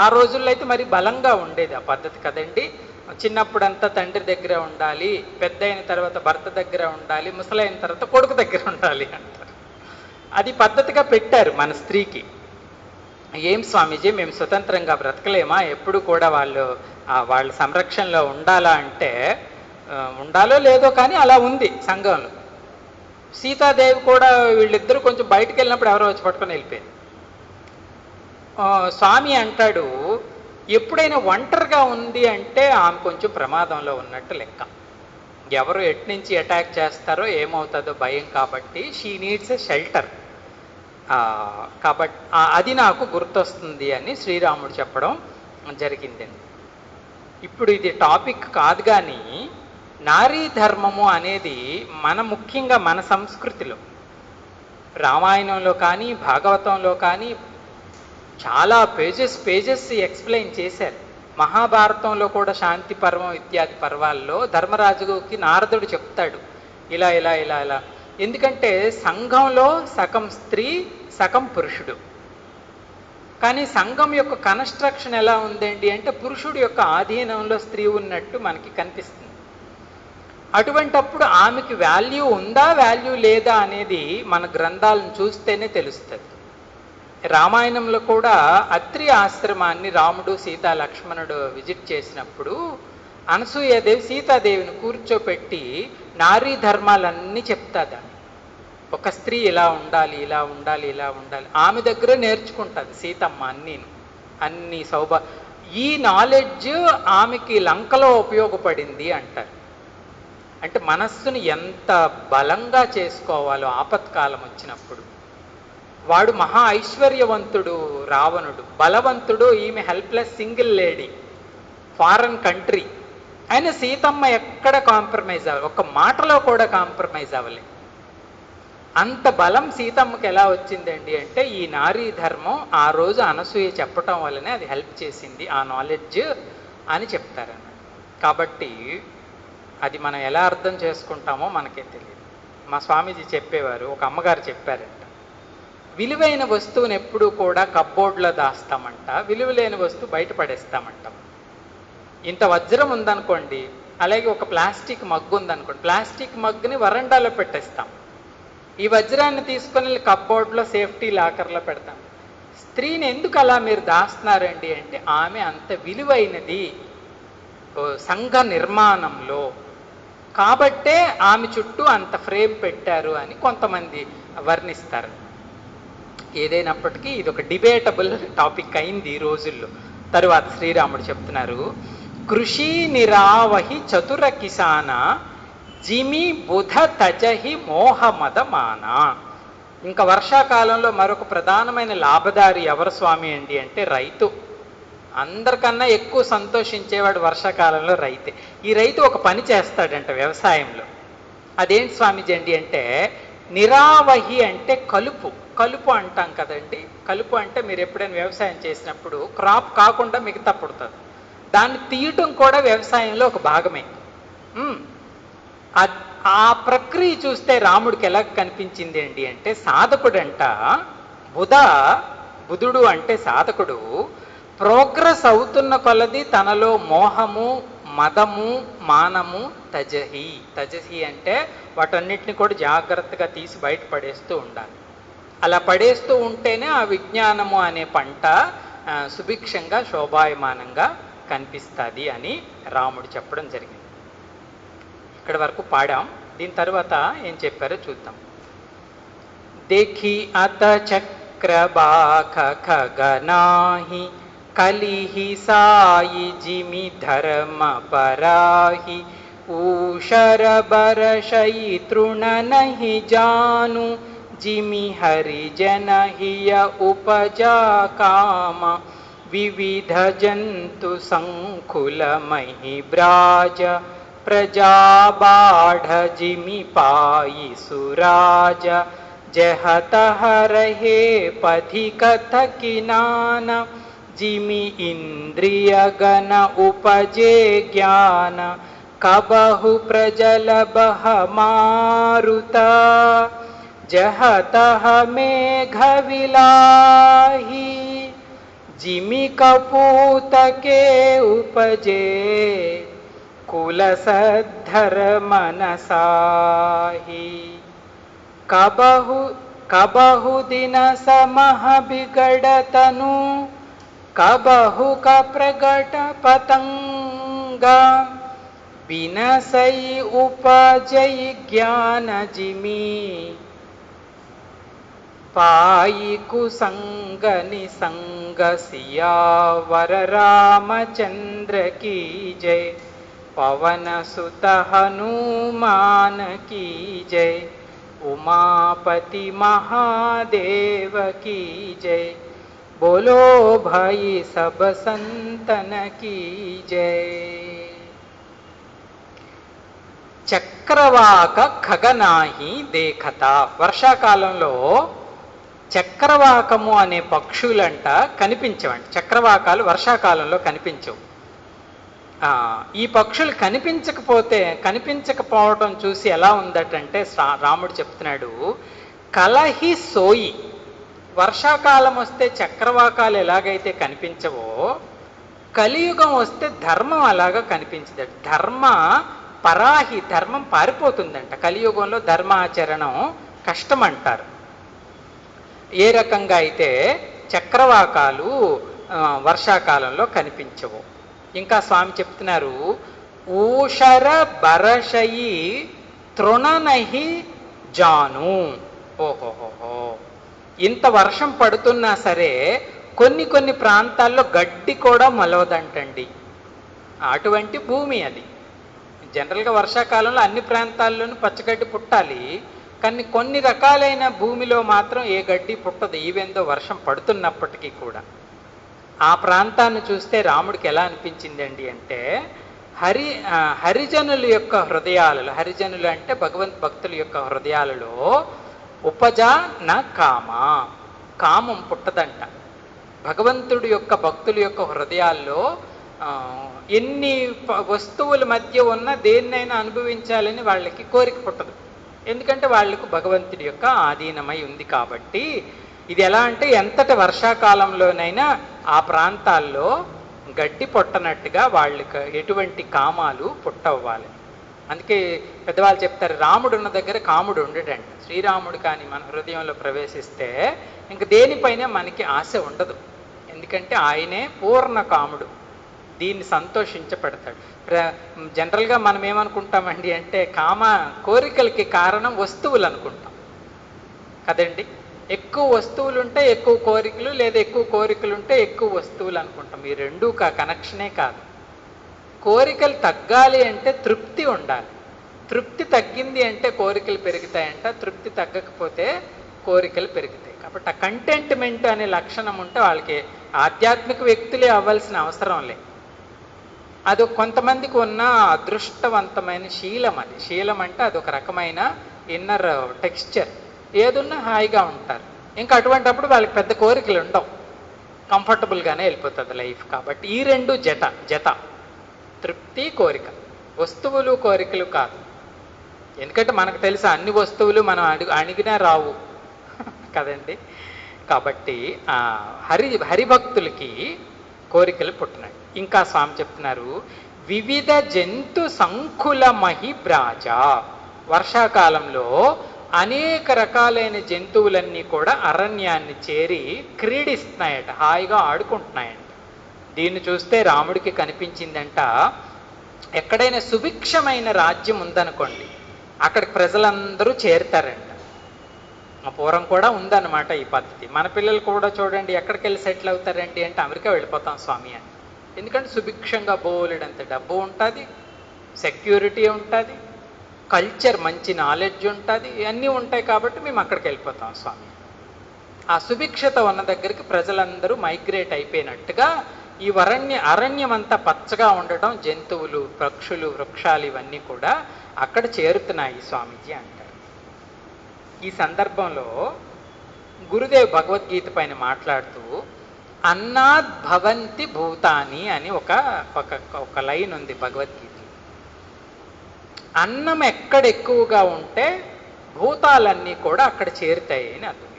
ఆ రోజుల్లో అయితే మరి బలంగా ఉండేది ఆ పద్ధతి కదండి. చిన్నప్పుడంతా తండ్రి దగ్గర ఉండాలి, పెద్ద అయిన తర్వాత భర్త దగ్గర ఉండాలి, ముసలైన తర్వాత కొడుకు దగ్గర ఉండాలి అంటారు. అది పద్ధతిగా పెట్టారు మన స్త్రీకి. ఏం స్వామీజీ, మేము స్వతంత్రంగా బ్రతకలేమా, ఎప్పుడు కూడా వాళ్ళ సంరక్షణలో ఉండాలా అంటే, ఉండాలో లేదో కానీ అలా ఉంది సంఘంలో. సీతాదేవి కూడా వీళ్ళిద్దరూ కొంచెం బయటకు వెళ్ళినప్పుడు ఎవరో వచ్చి పట్టుకొని వెళ్ళిపోయింది. స్వామి అంటాడు, ఎప్పుడైనా ఒంటరిగా ఉంది అంటే ఆమె కొంచెం ప్రమాదంలో ఉన్నట్టు లెక్క. ఎవరు ఎట్నుంచి అటాక్ చేస్తారో ఏమవుతుందో భయం, కాబట్టి షీ నీడ్స్ ఎ షెల్టర్. కాబట్టి అది నాకు గుర్తొస్తుంది అని శ్రీరాముడు చెప్పడం జరిగిందండి. ఇప్పుడు ఇది టాపిక్ కాదు, కానీ నారీ ధర్మము అనేది ముఖ్యంగా మన సంస్కృతిలో రామాయణంలో కానీ భాగవతంలో కానీ చాలా పేజెస్ ఎక్స్ప్లెయిన్ చేశారు. మహాభారతంలో కూడా శాంతి పర్వం ఇత్యాది పర్వాల్లో ధర్మరాజుకి నారదుడు చెప్తాడు ఇలా ఇలా ఇలా ఇలా. ఎందుకంటే సంఘంలో సగం స్త్రీ సగం పురుషుడు, కానీ సంఘం యొక్క కన్స్ట్రక్షన్ ఎలా ఉందండి అంటే పురుషుడు యొక్క ఆధీనంలో స్త్రీ ఉన్నట్టు మనకి కనిపిస్తుంది. అటువంటప్పుడు ఆమెకి వాల్యూ ఉందా వాల్యూ లేదా అనేది మన గ్రంథాలను చూస్తేనే తెలుస్తుంది. రామాయణంలో కూడా అత్రి ఆశ్రమాన్ని రాముడు సీతా లక్ష్మణుడు విజిట్ చేసినప్పుడు అనసూయాదేవి సీతాదేవిని కూర్చోపెట్టి నారీ ధర్మాలన్నీ చెప్తాదని. ఒక స్త్రీ ఇలా ఉండాలి, ఇలా ఉండాలి, ఇలా ఉండాలి, ఆమె దగ్గరే నేర్చుకుంటుంది సీతమ్మ అన్ని ఈ నాలెడ్జ్ ఆమెకి లంకలో ఉపయోగపడింది అంటారు. అంటే మనస్సును ఎంత బలంగా చేసుకోవాలో ఆపత్కాలం వచ్చినప్పుడు. వాడు మహా ఐశ్వర్యవంతుడు రావణుడు, బలవంతుడు, ఈమె helpless single lady, foreign country. ఆయన సీతమ్మ ఎక్కడ కాంప్రమైజ్ అవ్వాలి, ఒక్క మాటలో కూడా కాంప్రమైజ్ అవ్వలేదు. అంత బలం సీతమ్మకి ఎలా వచ్చిందండి అంటే ఈ నారీ ధర్మం ఆ రోజు అనసూయ చెప్పటం వల్లనే అది హెల్ప్ చేసింది, ఆ నాలెడ్జ్ అని చెప్తారన్నమాట. కాబట్టి అది మనం ఎలా అర్థం చేసుకుంటామో మనకే తెలియదు. మా స్వామీజీ చెప్పేవారు, ఒక అమ్మగారు చెప్పారంట, విలువైన వస్తువుని ఎప్పుడూ కూడా కప్బోర్డ్లో దాస్తామంట, విలువలేని వస్తువు బయట పడేస్తామంట. ఇంత వజ్రం ఉందనుకోండి, అలాగే ఒక ప్లాస్టిక్ మగ్గు ఉందనుకోండి, ప్లాస్టిక్ మగ్గుని వరండాలో పెట్టేస్తాం, ఈ వజ్రాన్ని తీసుకొని కప్బోర్డ్లో సేఫ్టీ లాకర్లో పెడతాం. స్త్రీని ఎందుకు అలా మీరు దాస్తున్నారండి అంటే ఆమె అంత విలువైనది సంఘ నిర్మాణంలో, కాబట్టే ఆమె చుట్టూ అంత ఫ్రేమ్ పెట్టారు అని కొంతమంది వర్ణిస్తారు. ఏదైనప్పటికీ ఇది ఒక డిబేటబుల్ టాపిక్ అయింది ఈ రోజుల్లో. తరువాత శ్రీరాముడు చెప్తున్నారు, కృషి నిరావహి చతుర కిసాన జిమి బుధ తజహి మోహమదమాన. ఇంకా వర్షాకాలంలో మరొక ప్రధానమైన లాభదారి ఎవరు స్వామి అండి అంటే రైతు. అందరికన్నా ఎక్కువ సంతోషించేవాడు వర్షాకాలంలో రైతే. ఈ రైతు ఒక పని చేస్తాడంట వ్యవసాయంలో. అదేంటి స్వామిజీ అండి అంటే నిరావహి అంటే కలుపు. కలుపు అంటాం కదండి. కలుపు అంటే మీరు ఎప్పుడైనా వ్యవసాయం చేసినప్పుడు క్రాప్ కాకుండా మిగతా పుడుతుంది, దాన్ని తీయటం కూడా వ్యవసాయంలో ఒక భాగమే. ఆ ప్రక్రియ చూస్తే రాముడికి ఎలా కనిపించింది అండి అంటే సాధకుడంట బుధుడు అంటే సాధకుడు ప్రోగ్రెస్ అవుతున్న కొలది తనలో మోహము మదము మానము తజహి అంటే వాటన్నిటిని కూడా జాగ్రత్తగా తీసి బయట పడేస్తూ ఉండాలి. అలా పడేస్తూ ఉంటేనే ఆ విజ్ఞానము అనే పంట సుభిక్షంగా శోభాయమానంగా కనిపిస్తుంది అని రాముడు చెప్పడం జరిగింది. ఇక్కడ వరకు పాడాం. దీని తర్వాత ఏం చెప్పారో చూద్దాం. देखी अत चक्रबाख खगनाहि कलिहि साई जिमि धर्म पराहि ऊषर बरशई तृण नहीं जानु जिमि हरिजन हिय उपजा काम विविध जंतु संकुल महि ब्राज प्रजा बाढ़ जिमि पाई सुराज जहतः रहे पथिकथ किनान जिमि इंद्रिय गण उपजे ज्ञान कबहु प्रजल बह मारुता जहतः मेघ विलाही जिमि कपूत के उपजे कुलसद्धर मनसाही कबहु दिन समह बिगड़तनु कबहु का प्रगट पतंगा बिनसई उपजई ज्ञान जिमि पाई कुसंग निसंग सियावर रामचंद्र की जय पवन सुत हनुमान की जय उमापति महादेव की जय बोलो भाई सब संतन की जय। చక్రవాక ఖగనాహి దేఖత. వర్షాకాలంలో చక్రవాకము అనే పక్షులంట కనిపించవండి. చక్రవాకాలు వర్షాకాలంలో కనిపించవు. ఈ పక్షులు కనిపించకపోవడం చూసి ఎలా ఉందటంటే రాముడు చెప్తున్నాడు, కలహి సోయి. వర్షాకాలం వస్తే చక్రవాకాలు ఎలాగైతే కనిపించవో కలియుగం వస్తే ధర్మం అలాగా కనిపించదట. ధర్మ పరాహి, ధర్మం పారిపోతుందంట. కలియుగంలో ధర్మాచరణం కష్టం అంటారు. ఏ రకంగా అయితే చక్రవాకాలు వర్షాకాలంలో కనిపించవు. ఇంకా స్వామి చెప్తున్నారు, ఊషర బరషయి తృణనహి జాను. ఓహోహోహో, ఇంత వర్షం పడుతున్నా సరే కొన్ని ప్రాంతాల్లో గడ్డి కూడా మొలవదంటండి. అటువంటి భూమి అది. జనరల్గా వర్షాకాలంలో అన్ని ప్రాంతాల్లోనూ పచ్చగడ్డి పుట్టాలి, కానీ కొన్ని రకాలైన భూమిలో మాత్రం ఏ గడ్డి పుట్టదు, ఈవెందో వర్షం పడుతున్నప్పటికీ కూడా. ఆ ప్రాంతాన్ని చూస్తే రాముడికి ఎలా అనిపించిందండి అంటే హరిజనుల యొక్క హృదయాలలో, హరిజనులు అంటే భగవంత్ భక్తుల యొక్క హృదయాలలో ఉపజా నా కామ, కామం పుట్టదంట. భగవంతుడి యొక్క భక్తుల యొక్క హృదయాల్లో ఎన్ని వస్తువుల మధ్య ఉన్న దేన్నైనా అనుభవించాలని వాళ్ళకి కోరిక పుట్టదు. ఎందుకంటే వాళ్ళకు భగవంతుడి యొక్క ఆధీనమై ఉంది కాబట్టి. ఇది ఎలా అంటే ఎంతటి వర్షాకాలంలోనైనా ఆ ప్రాంతాల్లో గడ్డి పొట్టనట్టుగా వాళ్ళకి ఎటువంటి కామాలు పుట్టవ్వాలి. అందుకే పెద్దవాళ్ళు చెప్తారు, రాముడు ఉన్న దగ్గర కాముడు ఉండడంట. శ్రీరాముడు కానీ మన హృదయంలో ప్రవేశిస్తే ఇంక దేనిపైన మనకి ఆశ ఉండదు. ఎందుకంటే ఆయనే పూర్ణ కాముడు, దీన్ని సంతోషించపెడతాడు. జనరల్గా మనం ఏమనుకుంటామండి అంటే కోరికలకి కారణం వస్తువులు అనుకుంటాం కదండి. ఎక్కువ వస్తువులు ఉంటే ఎక్కువ కోరికలు, లేదా ఎక్కువ కోరికలు ఉంటే ఎక్కువ వస్తువులు అనుకుంటాం. ఈ రెండూ కనెక్షనే కాదు. కోరికలు తగ్గాలి అంటే తృప్తి ఉండాలి. తృప్తి తగ్గింది అంటే కోరికలు పెరుగుతాయంట, తృప్తి తగ్గకపోతే కోరికలు పెరుగుతాయి. కాబట్టి ఆ కంటెంట్మెంట్ అనే లక్షణం ఉంటే వాళ్ళకి ఆధ్యాత్మిక వ్యక్తులే అవ్వాల్సిన అవసరం లే. అది కొంతమందికి ఉన్న అదృష్టవంతమైన శీలం. అది శీలం అంటే అదొక రకమైన ఇన్నర్ టెక్స్చర్. ఏదున్నా హాయిగా ఉంటారు. ఇంకా అటువంటిప్పుడు వాళ్ళకి పెద్ద కోరికలు ఉండవు, కంఫర్టబుల్గానే వెళ్ళిపోతుంది లైఫ్. కాబట్టి ఈ రెండు జత తృప్తి కోరిక, వస్తువులు కోరికలు కాదు. ఎందుకంటే మనకు తెలుసు అన్ని వస్తువులు మనం అడిగినా రావు కదండి. కాబట్టి హరిభక్తులకి కోరికలు పుట్టినాయి. ఇంకా స్వామి చెప్తున్నారు, వివిధ జంతు సంకుల మహిబ్రాజ. వర్షాకాలంలో అనేక రకాలైన జంతువులన్నీ కూడా అరణ్యాన్ని చేరి క్రీడిస్తున్నాయట, హాయిగా ఆడుకుంటున్నాయంట. దీన్ని చూస్తే రాముడికి కనిపించిందంట, ఎక్కడైనా సుభిక్షమైన రాజ్యం ఉందనుకోండి, అక్కడికి ప్రజలందరూ చేరుతారంట. పూర్వం కూడా ఉందన్నమాట ఈ పద్ధతి. మన పిల్లలు కూడా చూడండి, ఎక్కడికి వెళ్ళి సెటిల్ అవుతారండి అంటే అమెరికా వెళ్ళిపోతాం స్వామి అని. ఎందుకంటే సుభిక్షంగా బోలెడంత డబ్బు ఉంటుంది, సెక్యూరిటీ ఉంటుంది, కల్చర్ మంచి నాలెడ్జ్ ఉంటుంది, ఇవన్నీ ఉంటాయి. కాబట్టి మేము అక్కడికి వెళ్ళిపోతాం స్వామి. ఆ సుభిక్షత ఉన్న దగ్గరికి ప్రజలందరూ మైగ్రేట్ అయిపోయినట్టుగా ఈ అరణ్యం అంతా పచ్చగా ఉండటం, జంతువులు, పక్షులు, వృక్షాలు ఇవన్నీ కూడా అక్కడ చేరుతున్నాయి స్వామీజీ అంటారు. ఈ సందర్భంలో గురుదేవ్ భగవద్గీత పైన మాట్లాడుతూ అన్నాద్ భవంతి భూతాని అని ఒక లైన్ ఉంది భగవద్గీత. అన్నం ఎక్కడ ఎక్కువగా ఉంటే భూతాలన్నీ కూడా అక్కడ చేరుతాయి అని అర్థం.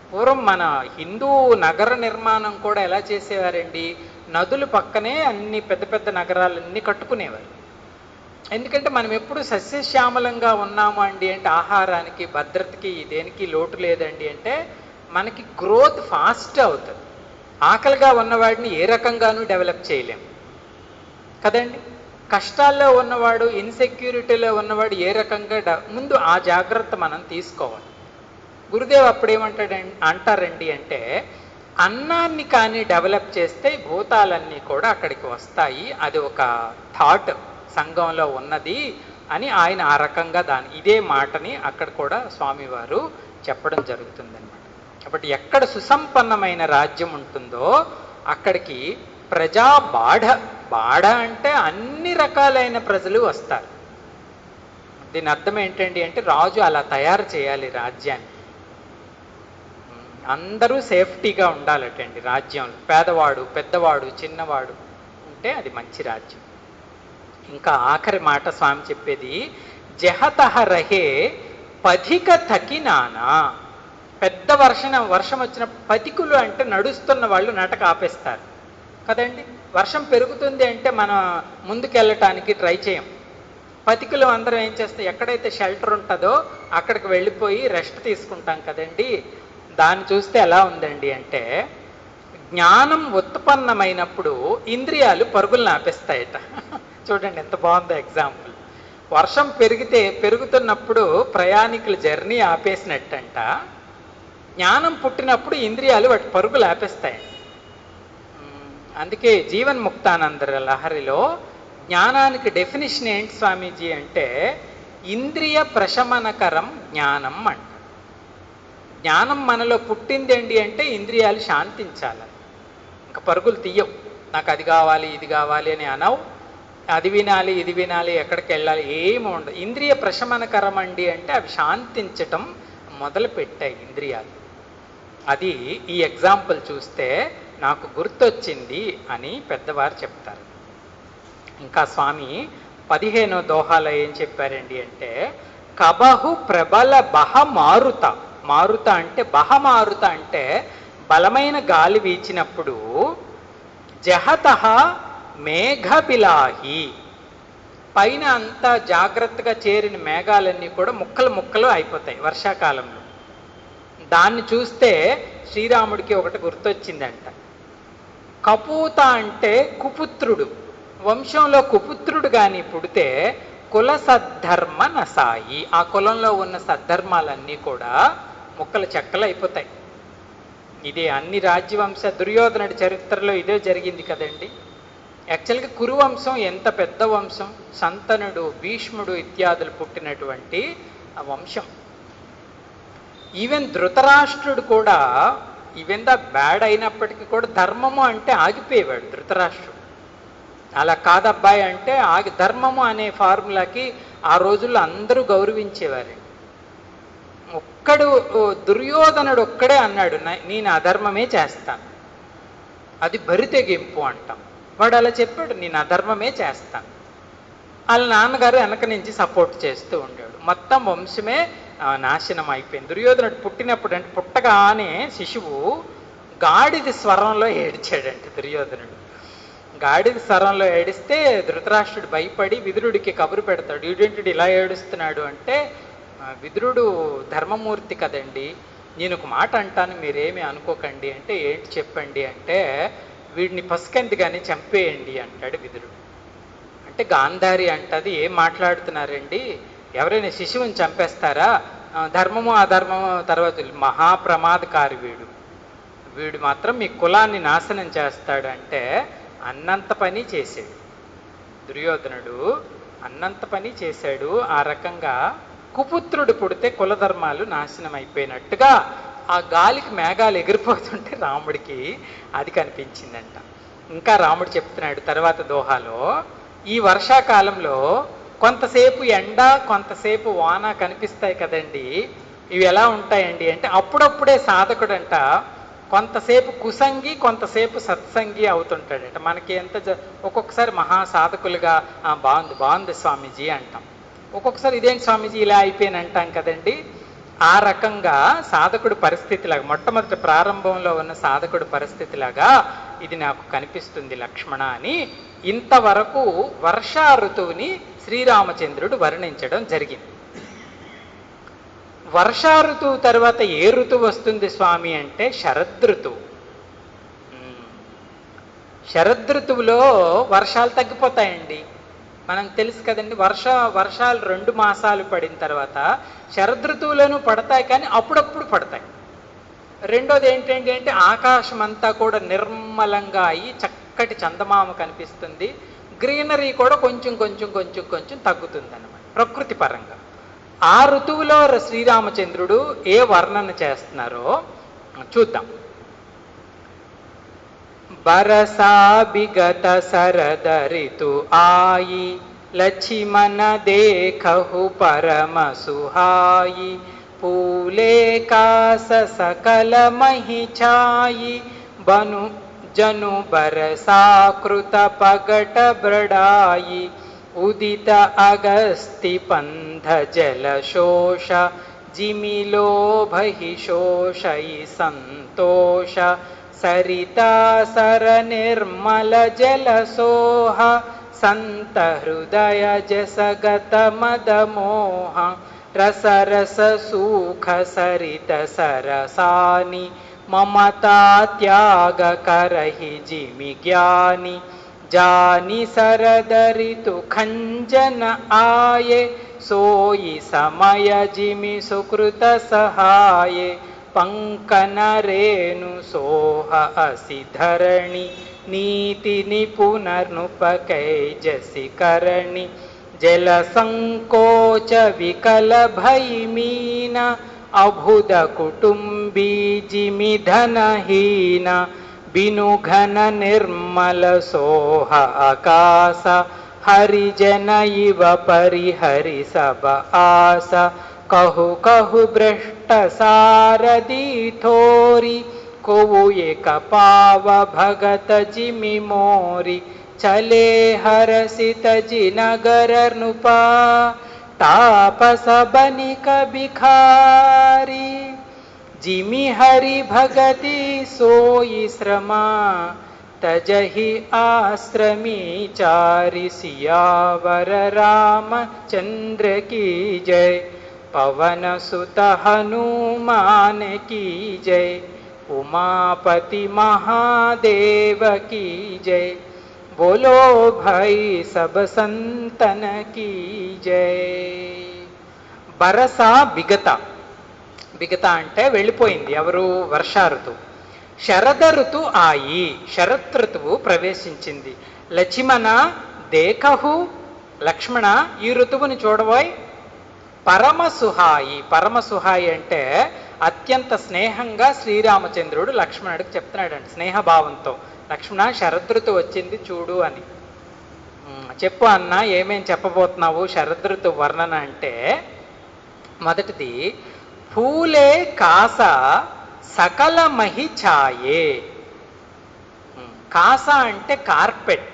పూర్వం మన హిందూ నగర నిర్మాణం కూడా ఎలా చేసేవారండి, నదుల పక్కనే అన్ని పెద్ద పెద్ద నగరాలన్నీ కట్టుకునేవారు. ఎందుకంటే మనం ఎప్పుడు సస్యశ్యామలంగా ఉన్నాము అండి అంటే ఆహారానికి, భద్రతకి, దేనికి లోటు లేదండి అంటే మనకి గ్రోత్ ఫాస్ట్ అవుతుంది. ఆకలిగా ఉన్నవాడిని ఏ రకంగానూ డెవలప్ చేయలేము కదండి. కష్టాల్లో ఉన్నవాడు, ఇన్సెక్యూరిటీలో ఉన్నవాడు ఏ రకంగా ముందు ఆ జాగ్రత్త మనం తీసుకోవాలి. గురుదేవ్ అంటారండి అంటే అన్నాన్ని కానీ డెవలప్ చేస్తే భూతాలన్నీ కూడా అక్కడికి వస్తాయి, అది ఒక థాట్ సంఘంలో ఉన్నది అని ఆయన ఆ రకంగా ఇదే మాటని అక్కడ కూడా స్వామివారు చెప్పడం జరుగుతుందన్నమాట. కాబట్టి ఎక్కడ సుసంపన్నమైన రాజ్యం ఉంటుందో అక్కడికి ప్రజా బాఢ అంటే అన్ని రకాలైన ప్రజలు వస్తారు. దీని అర్థం ఏంటండి అంటే రాజు అలా తయారు చేయాలి రాజ్యాన్ని. అందరూ సేఫ్టీగా ఉండాలటండి రాజ్యంలో. పేదవాడు, పెద్దవాడు, చిన్నవాడు ఉంటే అది మంచి రాజ్యం. ఇంకా ఆఖరి మాట స్వామి చెప్పేది, జహతహ రహే పథిక తకినానా. పెద్ద వర్షం వచ్చిన పథికులు అంటే నడుస్తున్న వాళ్ళు నటక ఆపేస్తారు కదండి. వర్షం పెరుగుతుంది అంటే మనం ముందుకెళ్ళటానికి ట్రై చేయం. పథికులు అందరం ఏం చేస్తాం, ఎక్కడైతే షెల్టర్ ఉంటుందో అక్కడికి వెళ్ళిపోయి రెస్ట్ తీసుకుంటాం కదండి. దాన్ని చూస్తే ఎలా ఉందండి అంటే జ్ఞానం ఉత్పన్నమైనప్పుడు ఇంద్రియాలు పరుగులను ఆపేస్తాయట. చూడండి ఎంత బాగుందో ఎగ్జాంపుల్. వర్షం పెరుగుతున్నప్పుడు ప్రయాణికుల జర్నీ ఆపేసినట్టంట, జ్ఞానం పుట్టినప్పుడు ఇంద్రియాలు వాటి పరుగులు ఆపేస్తాయండి. అందుకే జీవన్ముక్తానంద లహరిలో జ్ఞానానికి డెఫినిషన్ ఏంటి స్వామీజీ అంటే ఇంద్రియ ప్రశమనకరం జ్ఞానం అంట. జ్ఞానం మనలో పుట్టిందేంటి అంటే ఇంద్రియాలు శాంతించాలి, ఇంకా పరుగులు తీయవు. నాకు అది కావాలి ఇది కావాలి అని అనవు, అది వినాలి ఇది వినాలి ఎక్కడికి వెళ్ళాలి ఏమి ఉండదు. ఇంద్రియ ప్రశమనకరం అండి అంటే అవి శాంతించటం మొదలు పెట్టాయి ఇంద్రియాలు. అది ఈ ఎగ్జాంపుల్ చూస్తే నాకు గుర్తొచ్చింది అని పెద్దవారు చెప్తారు. ఇంకా స్వామి 15వ దోహాలో ఏం చెప్పారండి అంటే కబహు ప్రబల బహ మారుత. మారుత అంటే బహమారుత అంటే బలమైన గాలి వీచినప్పుడు జహత మేఘబిలాహి పైన అంతా జాగ్రత్తగా చేరిన మేఘాలన్నీ కూడా ముక్కలు ముక్కలు అయిపోతాయి వర్షాకాలంలో. దాన్ని చూస్తే శ్రీరాముడికి ఒకటి గుర్తొచ్చిందంట. కపోత అంటే కుపుత్రుడు, వంశంలో కుపుత్రుడు కానీ పుడితే కుల సద్ధర్మ నసాయి, ఆ కులంలో ఉన్న సద్ధర్మాలన్నీ కూడా ముక్కలు చెక్కలు అయిపోతాయి. ఇదే అన్ని రాజ్యవంశ దుర్యోధనుడి చరిత్రలో ఇదే జరిగింది కదండి. యాక్చువల్గా కురువంశం ఎంత పెద్ద వంశం, సంతనుడు భీష్ముడు ఇత్యాదులు పుట్టినటువంటి ఆ వంశం. ఈవెన్ ధృతరాష్ట్రుడు కూడా ఈవెన్ ద బ్యాడ్ అయినప్పటికీ కూడా ధర్మము అంటే ఆగిపోయేవాడు ధృతరాష్ట్రుడు. అలా కాదబ్బాయి అంటే ఆగి ధర్మము అనే ఫార్ములాకి ఆ రోజుల్లో అందరూ గౌరవించేవారు. ఒక్కడు దుర్యోధనుడు ఒక్కడే అన్నాడు నేను అధర్మమే చేస్తాను, అది బరితెగింపు అంటాం. వాడు అలా చెప్పాడు, నేను అధర్మమే చేస్తాను. వాళ్ళ నాన్నగారు వెనక నుంచి సపోర్ట్ చేస్తూ ఉండాడు. మొత్తం వంశమే నాశనం అయిపోయింది. దుర్యోధనుడు పుట్టినప్పుడు అంటే పుట్టగానే శిశువు గాడిద స్వరంలో ఏడ్చాడంటే దుర్యోధనుడు. గాడిద స్వరంలో ఏడిస్తే ధృతరాష్ట్రుడు భయపడి విదురుడికి కబురు పెడతాడు. వీడేంటి ఇలా ఏడుస్తున్నాడు అంటే విదురుడు ధర్మమూర్తి కదండి, నేను ఒక మాట అంటాను మీరేమీ అనుకోకండి అంటే ఏంటి చెప్పండి అంటే వీడిని పసుకంది కానీ చంపేయండి అంటాడు విదురుడు. అంటే గాంధారి అంటది ఏం మాట్లాడుతున్నారండి, ఎవరైనా శిశువుని చంపేస్తారా, ధర్మము అధర్మము తర్వాత మహాప్రమాదకారి వీడు మాత్రం మీ కులాన్ని నాశనం చేస్తాడు అంటే అన్నంత పని చేశాడు దుర్యోధనుడు, అన్నంత పని చేశాడు. ఆ రకంగా కుపుత్రుడు పుడితే కులధర్మాలు నాశనం అయిపోయినట్టుగా ఆ గాలికి మేఘాలు ఎగిరిపోతుంటే రాముడికి అది కనిపించిందంట. ఇంకా రాముడు చెప్తున్నాడు తర్వాత దోహాలో, ఈ వర్షాకాలంలో కొంతసేపు ఎండ కొంతసేపు వాన కనిపిస్తాయి కదండి, ఇవి ఎలా ఉంటాయండి అంటే అప్పుడప్పుడే సాధకుడంట కొంతసేపు కుసంగి కొంతసేపు సత్సంగి అవుతుంటాడంట. మనకి ఎంత ఒక్కొక్కసారి మహాసాధకులుగా బాగుంది స్వామీజీ అంటాం, ఒక్కొక్కసారి ఇదేంటి స్వామీజీ ఇలా అయిపోయిన అంటాం కదండి. ఆ రకంగా సాధకుడు పరిస్థితిలాగా మొట్టమొదటి ప్రారంభంలో ఉన్న సాధకుడు పరిస్థితిలాగా ఇది నాకు కనిపిస్తుంది లక్ష్మణ అని ఇంతవరకు వర్షా ఋతువుని శ్రీరామచంద్రుడు వర్ణించడం జరిగింది. వర్షా ఋతువు తర్వాత ఏ ఋతువు వస్తుంది స్వామి అంటే శరదృతువు. శరదృతువులో వర్షాలు తగ్గిపోతాయండి, మనం తెలుసు కదండి. వర్షాలు 2 మాసాలు పడిన తర్వాత శరదృతువులోనూ పడతాయి కానీ అప్పుడప్పుడు పడతాయి. రెండోది ఏంటంటే అంటే ఆకాశం అంతా కూడా నిర్మలంగా అయ్యి చక్కటి చందమామ కనిపిస్తుంది, గ్రీనరీ కూడా కొంచెం కొంచెం కొంచెం కొంచెం తగ్గుతుంది అన్నమాట ప్రకృతి పరంగా. ఆ ఋతువులో శ్రీరామచంద్రుడు ఏ వర్ణన చేస్తున్నారో చూద్దాం. బరసా బిగత శరద ऋतु आई लक्ष्मण देखहु परम सुहाई फूले कास सकल मही छाई बनु जनु बरसा कृत पगट ब्रडाई उदित अगस्ति पंध जल शोष जिमिलो भहि शोषई संतोष सरिता सर निर्मल जल सोह संत हृदय जसगत मद मोह रस रस सुख सरित सरसानी ममता त्याग करहि जिमि ज्ञानी जानी सरद ऋतु खंजन आये सोई समय जिमि सुकृत सहाये पंकन रेणु सोह असि धरणि नीति निपुनर्नुपकै जसि करणी जल संकोच विकल भई मीन अभुद कुटुंबी जिमि धनहीन बिनु घन निर्मल सोह आकाश हरिजन इव परिहरि सब आस कहु कहु भ्रष्ट सारदी थोरी कोवु एक पाव भगत जिमि मोरी चले हरसित जिनगर नृपा तापस बनिक भिखारी जिमि हरि भगति सोई श्रमा तजहि आश्रमी चारि सियावर राम चंद्र की जय पवन सुत हनुमान की जय उमापति महादेव की जय बोलो भाई सब संतन की जय. బరసా బిగత. బిగత అంటే వెళ్ళిపోయింది ఎవరు? వర్షా ఋతువు. శరద ఋతు ఆయి, శరత్ ఋతువు ప్రవేశించింది. లక్ష్మణ దేఖహు, లక్ష్మణ ఈ ఋతువుని చూడబోయ్. పరమసుహాయి, పరమసుహాయి అంటే అత్యంత స్నేహంగా శ్రీరామచంద్రుడు లక్ష్మణుడికి చెప్తున్నాడండి స్నేహభావంతో. లక్ష్మణ శరదృతు వచ్చింది చూడు అని. చెప్పు అన్న ఏమేం చెప్పబోతున్నావు శరదృతు వర్ణన అంటే, మొదటిది పూలే కాస సకల మహి ఛాయే. కాస అంటే కార్పెట్,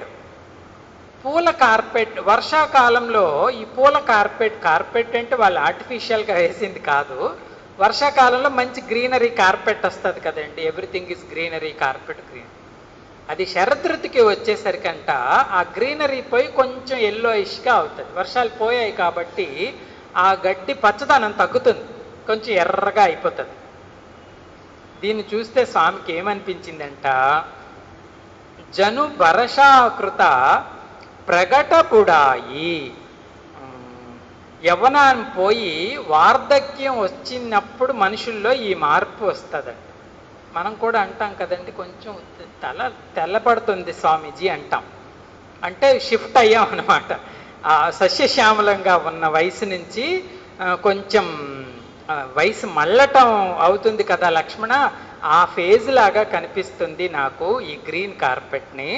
పూల కార్పెట్. వర్షాకాలంలో ఈ పూల కార్పెట్, కార్పెట్ అంటే వాళ్ళు ఆర్టిఫిషియల్గా వేసింది కాదు. వర్షాకాలంలో మంచి గ్రీనరీ కార్పెట్ వస్తుంది కదండి, everything is greenery, carpet green. అది శరదృతుకి వచ్చేసరికంట ఆ గ్రీనరీ పోయి కొంచెం ఎల్లోయిష్గా అవుతుంది. వర్షాలు పోయాయి కాబట్టి ఆ గడ్డి పచ్చదనం తగ్గుతుంది, కొంచెం ఎర్రగా అయిపోతుంది. దీన్ని చూస్తే స్వామికి ఏమనిపించిందంట, జను బరషాకృత ప్రగటపుడాయి. యవ్వనాన్ని పోయి వార్ధక్యం వచ్చినప్పుడు మనుషుల్లో ఈ మార్పు వస్తుందండి. మనం కూడా అంటాం కదండి, కొంచెం తల తెల్లపడుతుంది స్వామీజీ అంటాం. అంటే షిఫ్ట్ అయ్యాం అన్నమాట. ఆ సస్యశ్యామలంగా ఉన్న వయసు నుంచి కొంచెం వయసు మళ్ళటం అవుతుంది కదా లక్ష్మణ, ఆ ఫేజ్ లాగా కనిపిస్తుంది నాకు ఈ గ్రీన్ కార్పెట్ని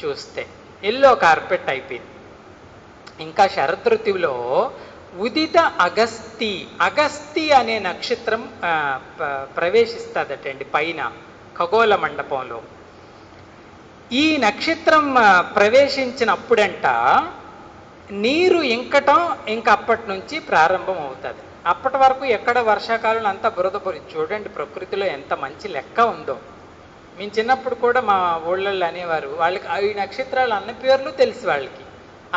చూస్తే. ఎల్లో కార్పెట్ అయిపోయింది. ఇంకా శరదృతువులో ఉదిత అగస్తి, అగస్తి అనే నక్షత్రం ప్రవేశిస్తుందటండి పైన ఖగోళ మండపంలో. ఈ నక్షత్రం ప్రవేశించినప్పుడంట నీరు ఇంకటం ఇంకా అప్పటి నుంచి ప్రారంభం అవుతుంది. అప్పటి వరకు ఎక్కడ వర్షాకాలంలో అంతా బురదపురి. చూడండి ప్రకృతిలో ఎంత మంచి లెక్క ఉందో. మేము చిన్నప్పుడు కూడా మా ఊళ్ళల్లో అనేవారు, వాళ్ళకి ఈ నక్షత్రాలు అన్న పేర్లు తెలుసు వాళ్ళకి.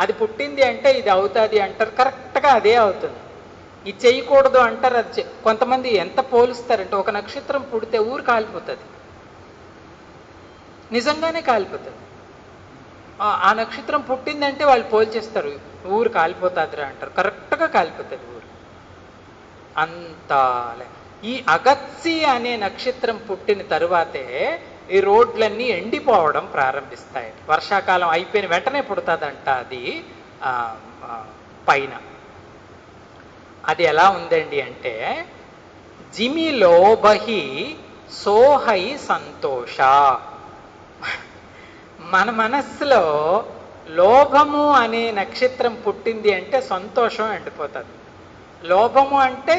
అది పుట్టింది అంటే ఇది అవుతుంది అంటారు, కరెక్ట్గా అదే అవుతుంది. ఇది చేయకూడదు అంటారు, అది కొంతమంది ఎంత పోలుస్తారంటే ఒక నక్షత్రం పుడితే ఊరు కాలిపోతుంది, నిజంగానే కాలిపోతుంది. ఆ నక్షత్రం పుట్టిందంటే వాళ్ళు పోల్చేస్తారు, ఊరు కాలిపోతుందిరా అంటారు, కరెక్ట్గా కాలిపోతుంది ఊరు అంతా. ఈ అగత్సి అనే నక్షత్రం పుట్టిన తరువాతే ఈ రోడ్లన్నీ ఎండిపోవడం ప్రారంభిస్తాయి. వర్షాకాలం అయిపోయిన వెంటనే పుడుతుందంట అది పైన. అది ఎలా ఉందండి అంటే, జిమి లోబహి సోహై సంతోష. మన మనస్సులో లోభము అనే నక్షత్రం పుట్టింది అంటే సంతోషం ఎండిపోతుంది. లోభము అంటే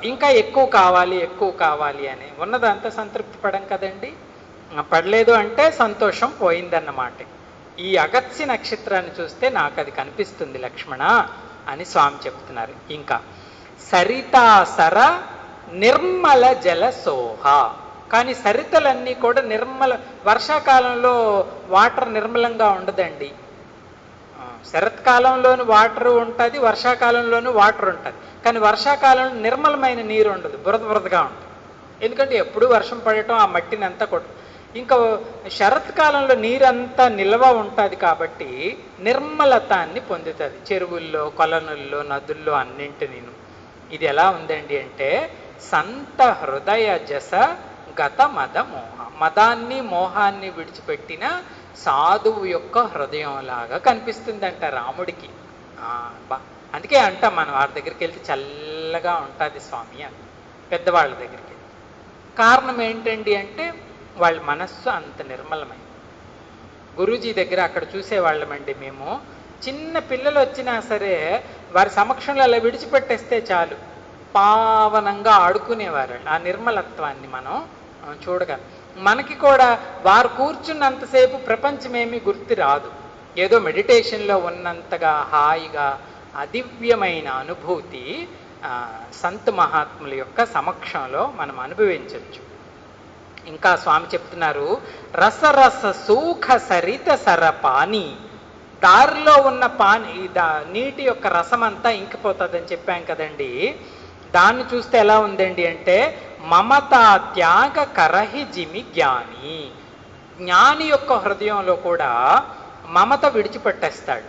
ఇంకా ఎక్కువ కావాలి ఎక్కువ కావాలి అని, ఉన్నదంతా సంతృప్తి పడం కదండి. పడలేదు అంటే సంతోషం పోయిందన్నమాట. ఈ అగత్సి నక్షత్రాన్ని చూస్తే నాకు అది కనిపిస్తుంది లక్ష్మణ అని స్వామి చెప్తున్నారు. ఇంకా సరితాసర నిర్మల జల సోహ. కానీ సరితలన్నీ కూడా నిర్మల, వర్షాకాలంలో వాటర్ నిర్మలంగా ఉండదండి. శరత్కాలంలోని వాటర్ ఉంటుంది, వర్షాకాలంలోనూ వాటర్ ఉంటుంది. కానీ వర్షాకాలంలో నిర్మలమైన నీరు ఉండదు, బురద బురదగా ఉంటుంది. ఎందుకంటే ఎప్పుడూ వర్షం పడటం ఆ మట్టిని అంతా కొట్టు. ఇంకా శరత్కాలంలో నీరంతా నిల్వ ఉంటుంది కాబట్టి నిర్మలతాన్ని పొందుతుంది చెరువుల్లో, కొలనుల్లో, నదుల్లో అన్నింటినీ. ఇది ఎలా ఉందండి అంటే, సంత హృదయ జస గత మద మోహ. మదాన్ని మోహాన్ని విడిచిపెట్టిన సాధువు యొక్క హృదయంలాగా కనిపిస్తుందంట రాముడికి. అందుకే అంటాం మనం వారి దగ్గరికి వెళ్తే చల్లగా ఉంటుంది స్వామి అని, పెద్దవాళ్ళ దగ్గరికి. కారణం ఏంటండి అంటే వాళ్ళ మనస్సు అంత నిర్మలమైంది. గురూజీ దగ్గర అక్కడ చూసేవాళ్ళమండి మేము. చిన్న పిల్లలు వచ్చినా సరే వారి సమక్షంలో అలా విడిచిపెట్టేస్తే చాలు, పావనంగా ఆడుకునేవారు. ఆ నిర్మలత్వాన్ని మనం చూడగలం. మనకి కూడా వారు కూర్చున్నంతసేపు ప్రపంచమేమీ గుర్తు రాదు. ఏదో మెడిటేషన్లో ఉన్నంతగా హాయిగా అదివ్యమైన అనుభూతి సంత్ మహాత్ముల యొక్క సమక్షంలో మనం అనుభవించవచ్చు. ఇంకా స్వామి చెప్తున్నారు, రసరస సూఖ సరిత సరపాని. దారిలో ఉన్న నీటి యొక్క రసం అంతా ఇంకిపోతుందని చెప్పాం కదండి. దాన్ని చూస్తే ఎలా ఉందండి అంటే, మమతా త్యాగ కరహి జిమి జ్ఞాని. జ్ఞాని యొక్క హృదయంలో కూడా మమత విడిచిపెట్టేస్తాడు.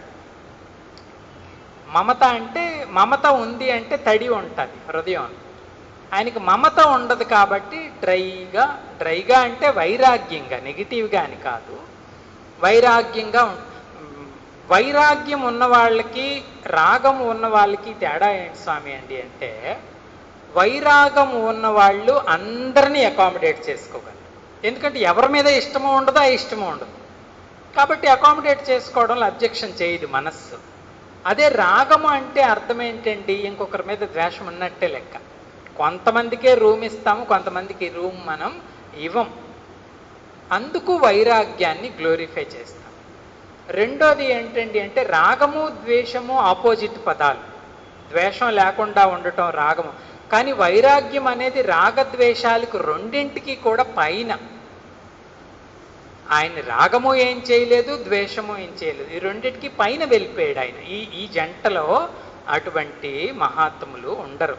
మమత అంటే, మమత ఉంది అంటే తడి ఉంటుంది హృదయం. ఆయనకి మమత ఉండదు కాబట్టి డ్రైగా అంటే వైరాగ్యంగా, నెగిటివ్గా అని కాదు, వైరాగ్యంగా. వైరాగ్యం ఉన్న వాళ్ళకి రాగం ఉన్న వాళ్ళకి తేడా ఏంటి స్వామి అండి అంటే, వైరాగం ఉన్నవాళ్ళు అందరినీ అకామిడేట్ చేసుకోగలరు. ఎందుకంటే ఎవరి మీద ఇష్టమో ఉండదు, ఆ ఇష్టమో ఉండదు కాబట్టి అకామిడేట్ చేసుకోవడంలో అబ్జెక్షన్ చేయదు మనస్సు. అదే రాగము అంటే అర్థం ఏంటండి, ఇంకొకరి మీద ద్వేషం ఉన్నట్టే లెక్క. కొంతమందికే రూమ్ ఇస్తాము, కొంతమందికి రూమ్ మనం ఇవ్వం. అందుకు వైరాగ్యాన్ని గ్లోరిఫై చేస్తాం. రెండోది ఏంటండి అంటే, రాగము ద్వేషము ఆపోజిట్ పదాలు. ద్వేషం లేకుండా ఉండటం రాగము, కానీ వైరాగ్యం అనేది రాగద్వేషాలకు రెండింటికి కూడా పైన. ఆయన రాగము ఏం చేయలేదు, ద్వేషము ఏం చేయలేదు, ఈ రెండింటికి పైన వెళ్ళిపోయాడు ఆయన. ఈ జంటలో అటువంటి మహాత్ములు ఉండరు.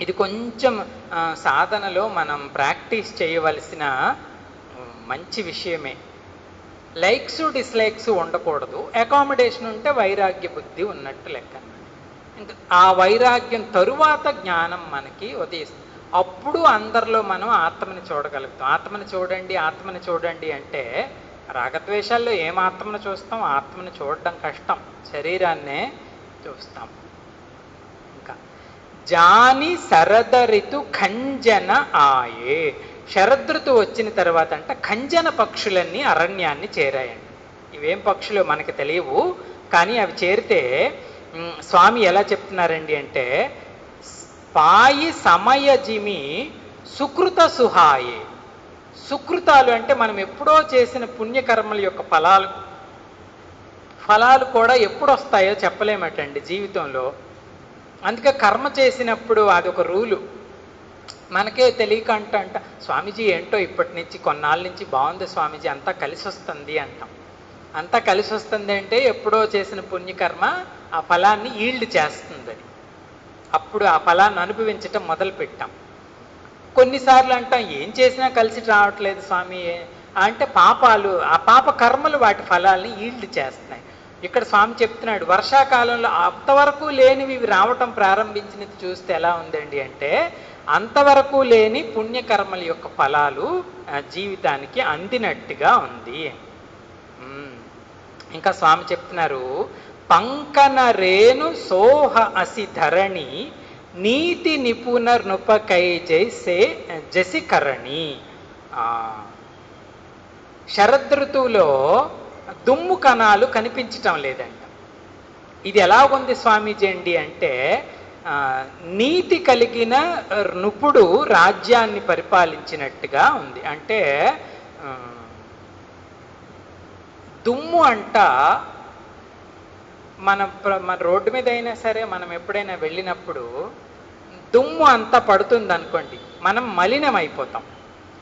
ఇది కొంచెం సాధనలో మనం ప్రాక్టీస్ చేయవలసిన మంచి విషయమే. లైక్స్ డిస్లైక్స్ ఉండకూడదు, అకామిడేషన్ ఉంటే వైరాగ్య బుద్ధి ఉన్నట్టు లెక్క. ఇంకా ఆ వైరాగ్యం తరువాత జ్ఞానం మనకి ఉదయిస్తుంది. అప్పుడు అందరిలో మనం ఆత్మని చూడగలుగుతాం. ఆత్మని చూడండి, ఆత్మని చూడండి అంటే, రాగద్వేషాల్లో ఏం ఆత్మను చూస్తాం? ఆత్మని చూడడం కష్టం, శరీరాన్నే చూస్తాం. ఇంకా జాని శరదరితు ఖంజన ఆయే. శరదృతు వచ్చిన తర్వాత అంటే ఖంజన పక్షులన్నీ అరణ్యాన్ని చేరాయండి. ఇవేం పక్షులు మనకి తెలియవు, కానీ అవి చేరితే స్వామి ఎలా చెప్తున్నారండి అంటే, పాయి సమయజిమి సుకృత సుహాయే. సుకృతాలు అంటే మనం ఎప్పుడో చేసిన పుణ్యకర్మల యొక్క ఫలాలు కూడా ఎప్పుడు వస్తాయో చెప్పలేమటండి జీవితంలో. అందుకే కర్మ చేసినప్పుడు అదొక రూలు, మనకే తెలియక అంట స్వామీజీ ఏంటో ఇప్పటి నుంచి కొన్నాళ్ళ నుంచి బాగుంది స్వామీజీ, అంతా కలిసి వస్తుంది అంటాం. అంతా కలిసి వస్తుంది అంటే ఎప్పుడో చేసిన పుణ్యకర్మ ఆ ఫలాన్ని ఈల్డ్ చేస్తుందని, అప్పుడు ఆ ఫలాన్ని అనుభవించటం మొదలు పెట్టాం. కొన్నిసార్లు అంటాం ఏం చేసినా కలిసి రావట్లేదు స్వామి అంటే, పాపాలు, ఆ పాప కర్మలు వాటి ఫలాల్ని ఈల్డ్ చేస్తున్నాయి. ఇక్కడ స్వామి చెప్తున్నాడు, వర్షాకాలంలో అంతవరకు లేనివి రావటం ప్రారంభించినది చూస్తే ఎలా ఉందండి అంటే, అంతవరకు లేని పుణ్యకర్మల యొక్క ఫలాలు జీవితానికి అందినట్టుగా ఉంది. ఇంకా స్వామి చెప్తున్నారు, పంకన రేణు సోహ అసి ధరణి నీతి నిపుణర్ నుపకై జైసే జసికరణి. శరదృతువులో దుమ్ము కణాలు కనిపించటం లేదంట. ఇది ఎలాగుంది స్వామీజీ అండి అంటే, నీతి కలిగిన నృపుడు రాజ్యాన్ని పరిపాలించినట్టుగా ఉంది. అంటే దుమ్ము అంట మన రోడ్డు మీద అయినా సరే, మనం ఎప్పుడైనా వెళ్ళినప్పుడు దుమ్ము అంతా పడుతుంది అనుకోండి, మనం మలినం అయిపోతాం,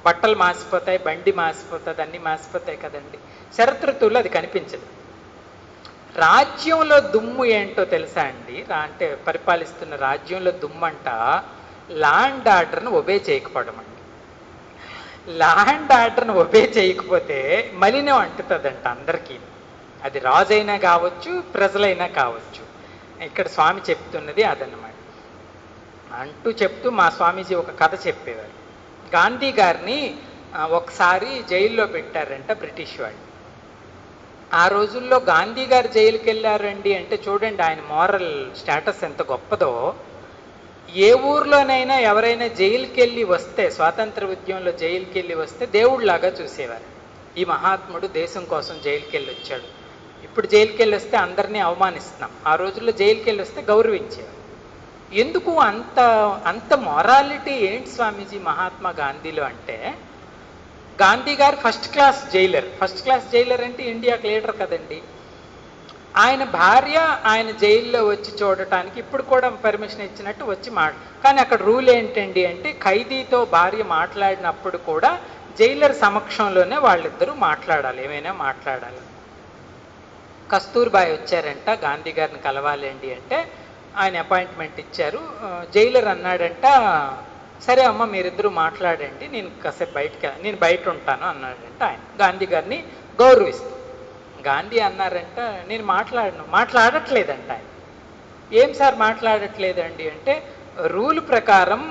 బట్టలు మాసిపోతాయి, బండి మాసిపోతుంది, అన్నీ మాసిపోతాయి కదండి. శరదృతువులో అది కనిపించదు. రాజ్యంలో దుమ్ము ఏంటో తెలుసా అండి? అంటే పరిపాలిస్తున్న రాజ్యంలో దుమ్ము అంట ల్యాండ్ ఆర్డర్ను ఒబే చేయకపోవడం అండి. ల్యాండ్ ఆర్డర్ను ఒబే చేయకపోతే మలినం అంటుతుందంట అందరికీ. అది రాజైనా కావచ్చు, ప్రజలైనా కావచ్చు. ఇక్కడ స్వామి చెప్తున్నది అదన్నమాట. అంటూ చెప్తూ మా స్వామీజీ ఒక కథ చెప్పేవారు. గాంధీ గారిని ఒకసారి జైల్లో పెట్టారంట బ్రిటిష్ వాళ్ళు. ఆ రోజుల్లో గాంధీ గారు జైలుకి వెళ్ళారండి అంటే చూడండి ఆయన మోరల్ స్టేటస్ ఎంత గొప్పదో. ఏ ఊర్లోనైనా ఎవరైనా జైలుకి వెళ్ళి వస్తే, స్వాతంత్ర ఉద్యమంలో జైలుకి వెళ్ళి వస్తే దేవుళ్లాగా చూసేవారు. ఈ మహాత్ముడు దేశం కోసం జైలుకి వెళ్ళి వచ్చాడు, ఇప్పుడు జైలుకి వెళ్ళి వస్తే అందరినీ అవమానిస్తున్నాం, ఆ రోజుల్లో జైలుకి వెళ్ళి వస్తే గౌరవించేవారు. ఎందుకు అంత అంత మొరాలిటీ ఏంటి స్వామీజీ మహాత్మా గాంధీలో అంటే, గాంధీ గారు ఫస్ట్ క్లాస్ జైలర్ అంటే ఇండియాకి లీడర్ కదండి. ఆయన భార్య ఆయన జైల్లో వచ్చి చూడటానికి ఇప్పుడు కూడా పర్మిషన్ ఇచ్చినట్టు వచ్చి కానీ అక్కడ రూల్ ఏంటండి అంటే, ఖైదీతో భార్య మాట్లాడినప్పుడు కూడా జైలర్ సమక్షంలోనే వాళ్ళిద్దరూ మాట్లాడాలి, ఏమైనా మాట్లాడాలి. కస్తూర్బాయ్ వచ్చారంట గాంధీ గారిని కలవాలండి అంటే ఆయన అపాయింట్మెంట్ ఇచ్చారు. జైలర్ అన్నాడంట, సరే అమ్మ మీరిద్దరూ మాట్లాడండి, నేను కాసేపు నేను బయట ఉంటాను అన్నాడంట. ఆయన గాంధీ గారిని గౌరవిస్తూ. గాంధీ అన్నారంట, నేను మాట్లాడట్లేదంట ఆయన. ఏం సార్ మాట్లాడట్లేదండి అంటే, రూల్ ప్రకారం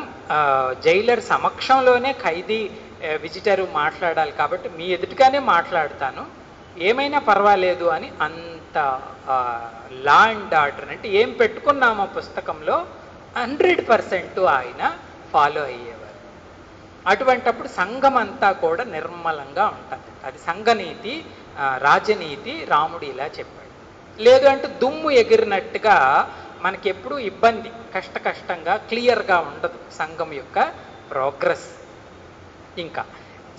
జైలర్ సమక్షంలోనే ఖైదీ విజిటరు మాట్లాడాలి కాబట్టి మీ ఎదుటిగానే మాట్లాడతాను, ఏమైనా పర్వాలేదు అని అంత లా అండ్ ఆర్డర్ అంటే ఏం పెట్టుకున్నామో పుస్తకంలో 100% ఆయన ఫాలో అయ్యేవారు. అటువంటప్పుడు సంఘం అంతా కూడా నిర్మలంగా ఉంటుంది. అది సంఘనీతి, రాజనీతి. రాముడు ఇలా చెప్పాడు. లేదు అంటే దుమ్ము ఎగిరినట్టుగా మనకెప్పుడు ఇబ్బంది, కష్టంగా క్లియర్గా ఉండదు సంఘం యొక్క ప్రోగ్రెస్. ఇంకా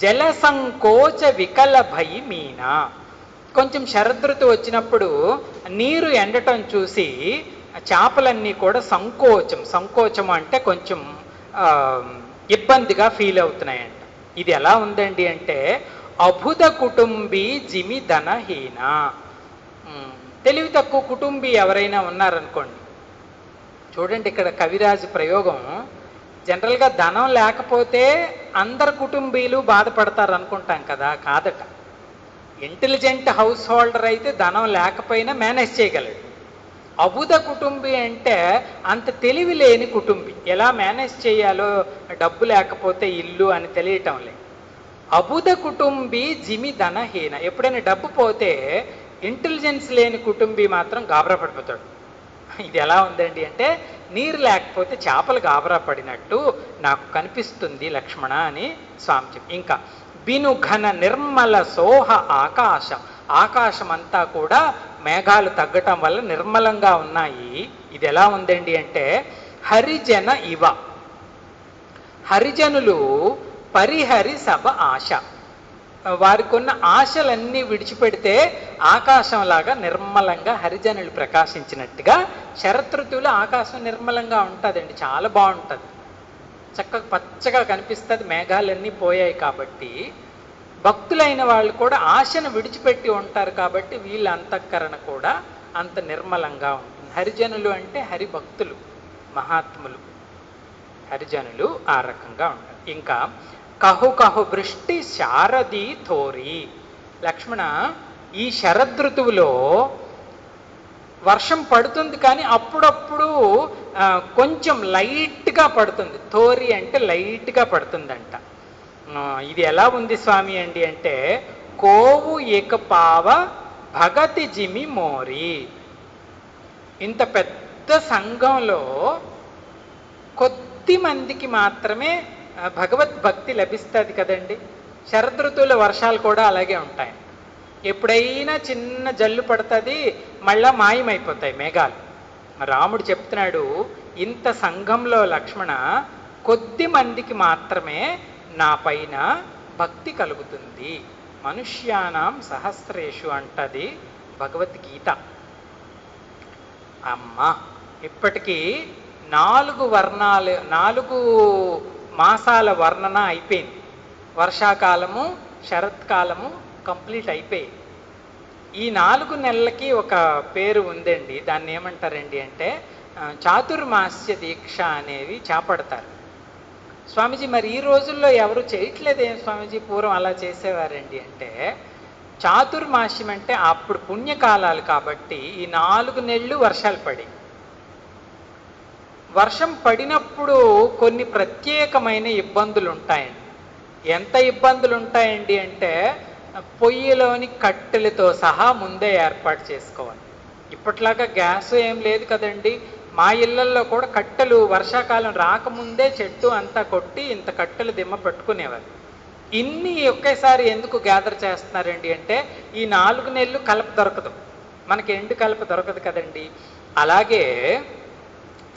జల సంకోచ వికల భయి మీనా, కొంచెం శరదృతు వచ్చినప్పుడు నీరు ఎండటం చూసి చేపలన్నీ కూడా సంకోచం అంటే కొంచెం ఇబ్బందిగా ఫీల్ అవుతున్నాయంట. ఇది ఎలా ఉందండి అంటే, అభుద కుటుంబీ జిమి ధనహీన. తెలివి తక్కువ కుటుంబీ ఎవరైనా ఉన్నారనుకోండి, చూడండి ఇక్కడ కవిరాజు ప్రయోగం, జనరల్గా ధనం లేకపోతే అందరు కుటుంబీలు బాధపడతారు అనుకుంటాం కదా, కాదట. ఇంటెలిజెంట్ హౌస్ హోల్డర్ అయితే ధనం లేకపోయినా మేనేజ్ చేయగలడు. అబుధ కుటుంబీ అంటే అంత తెలివి లేని కుటుంబీ, ఎలా మేనేజ్ చేయాలో డబ్బు లేకపోతే ఇల్లు అని తెలియటం లేదు. అబుధ కుటుంబీ జిమి ధనహీన. ఎప్పుడైనా డబ్బు పోతే ఇంటెలిజెన్స్ లేని కుటుంబీ మాత్రం గాబరా పడిపోతాడు. ఇది ఎలా ఉందండి అంటే, నీరు లేకపోతే చేపలు గాబరా పడినట్టు నాకు కనిపిస్తుంది లక్ష్మణ అని స్వామి చెప్పి. ఇంకా బిను ఘన నిర్మల సోహ ఆకాశం అంతా కూడా మేఘాలు తగ్గటం వల్ల నిర్మలంగా ఉన్నాయి. ఇది ఎలా ఉందండి అంటే, హరిజన ఇవ, హరిజనులు పరిహరి సభ ఆశ, వారికి ఉన్న ఆశలన్నీ విడిచిపెడితే ఆకాశంలాగా నిర్మలంగా హరిజనులు ప్రకాశించినట్టుగా శరదృతువులో ఆకాశం నిర్మలంగా ఉంటుందండి, చాలా బాగుంటుంది, చక్కగా పచ్చగా కనిపిస్తుంది. మేఘాలన్నీ పోయాయి కాబట్టి భక్తులైన వాళ్ళు కూడా ఆశను విడిచిపెట్టి ఉంటారు కాబట్టి వీళ్ళ అంతఃకరణ కూడా అంత నిర్మలంగా ఉంటుంది. హరిజనులు అంటే హరిభక్తులు, మహాత్ములు, హరిజనులు ఆ రకంగా ఉంటారు. ఇంకా కహు వృష్టి శారదీ థోరి. లక్ష్మణ, ఈ శరదృతువులో వర్షం పడుతుంది కానీ అప్పుడప్పుడు కొంచెం లైట్గా పడుతుంది. థోరి అంటే లైట్గా పడుతుందంట. ఇది ఎలా ఉంది స్వామి అండి అంటే, కోవు ఏకపావ భగతి జిమి మోరి. ఇంత పెద్ద సంఘంలో కొద్ది మందికి మాత్రమే భగవద్భక్తి లభిస్తుంది కదండి. శరదృతువుల వర్షాలు కూడా అలాగే ఉంటాయి. ఎప్పుడైనా చిన్న జల్లు పడుతుంది, మళ్ళా మాయమైపోతాయి మేఘాలు. రాముడు చెప్తున్నాడు, ఇంత సంఘంలో లక్ష్మణ కొద్ది మందికి మాత్రమే నా పైన భక్తి కలుగుతుంది. మనుష్యానాం సహస్రేషు అంటది భగవద్గీత. అమ్మా, ఇప్పటికీ 4 మాసాల వర్ణన అయిపోయింది. వర్షాకాలము, శరత్కాలము కంప్లీట్ అయిపోయింది. ఈ 4 నెలలకి ఒక పేరు ఉందండి. దాన్ని ఏమంటారండి అంటే చాతుర్మాస్య దీక్ష అనేవి చేపడతారు. స్వామీజీ, మరి ఈ రోజుల్లో ఎవరు చేయట్లేదేం స్వామీజీ, పూర్వం అలా చేసేవారండి అంటే, చాతుర్మాస్యం అంటే అప్పుడు పుణ్యకాలాలు కాబట్టి ఈ 4 నెలలు వర్షాలు పడి, వర్షం పడినప్పుడు కొన్ని ప్రత్యేకమైన ఇబ్బందులు ఉంటాయండి. ఎంత ఇబ్బందులు ఉంటాయండి అంటే, పొయ్యిలోని కట్టెలతో సహా ముందే ఏర్పాటు చేసుకోవాలి. ఇప్పట్లాగా గ్యాస్ ఏం లేదు కదండి. మా ఇళ్లల్లో కూడా కట్టెలు వర్షాకాలం రాకముందే చెట్టు అంతా కొట్టి ఇంత కట్టెలు దిమ్మ పెట్టుకునేవారు. ఇన్ని ఒకేసారి ఎందుకు గ్యాదర్ చేస్తున్నారండి అంటే, ఈ 4 నెలలు కలప దొరకదు. మనకి ఎండు కలప దొరకదు కదండి. అలాగే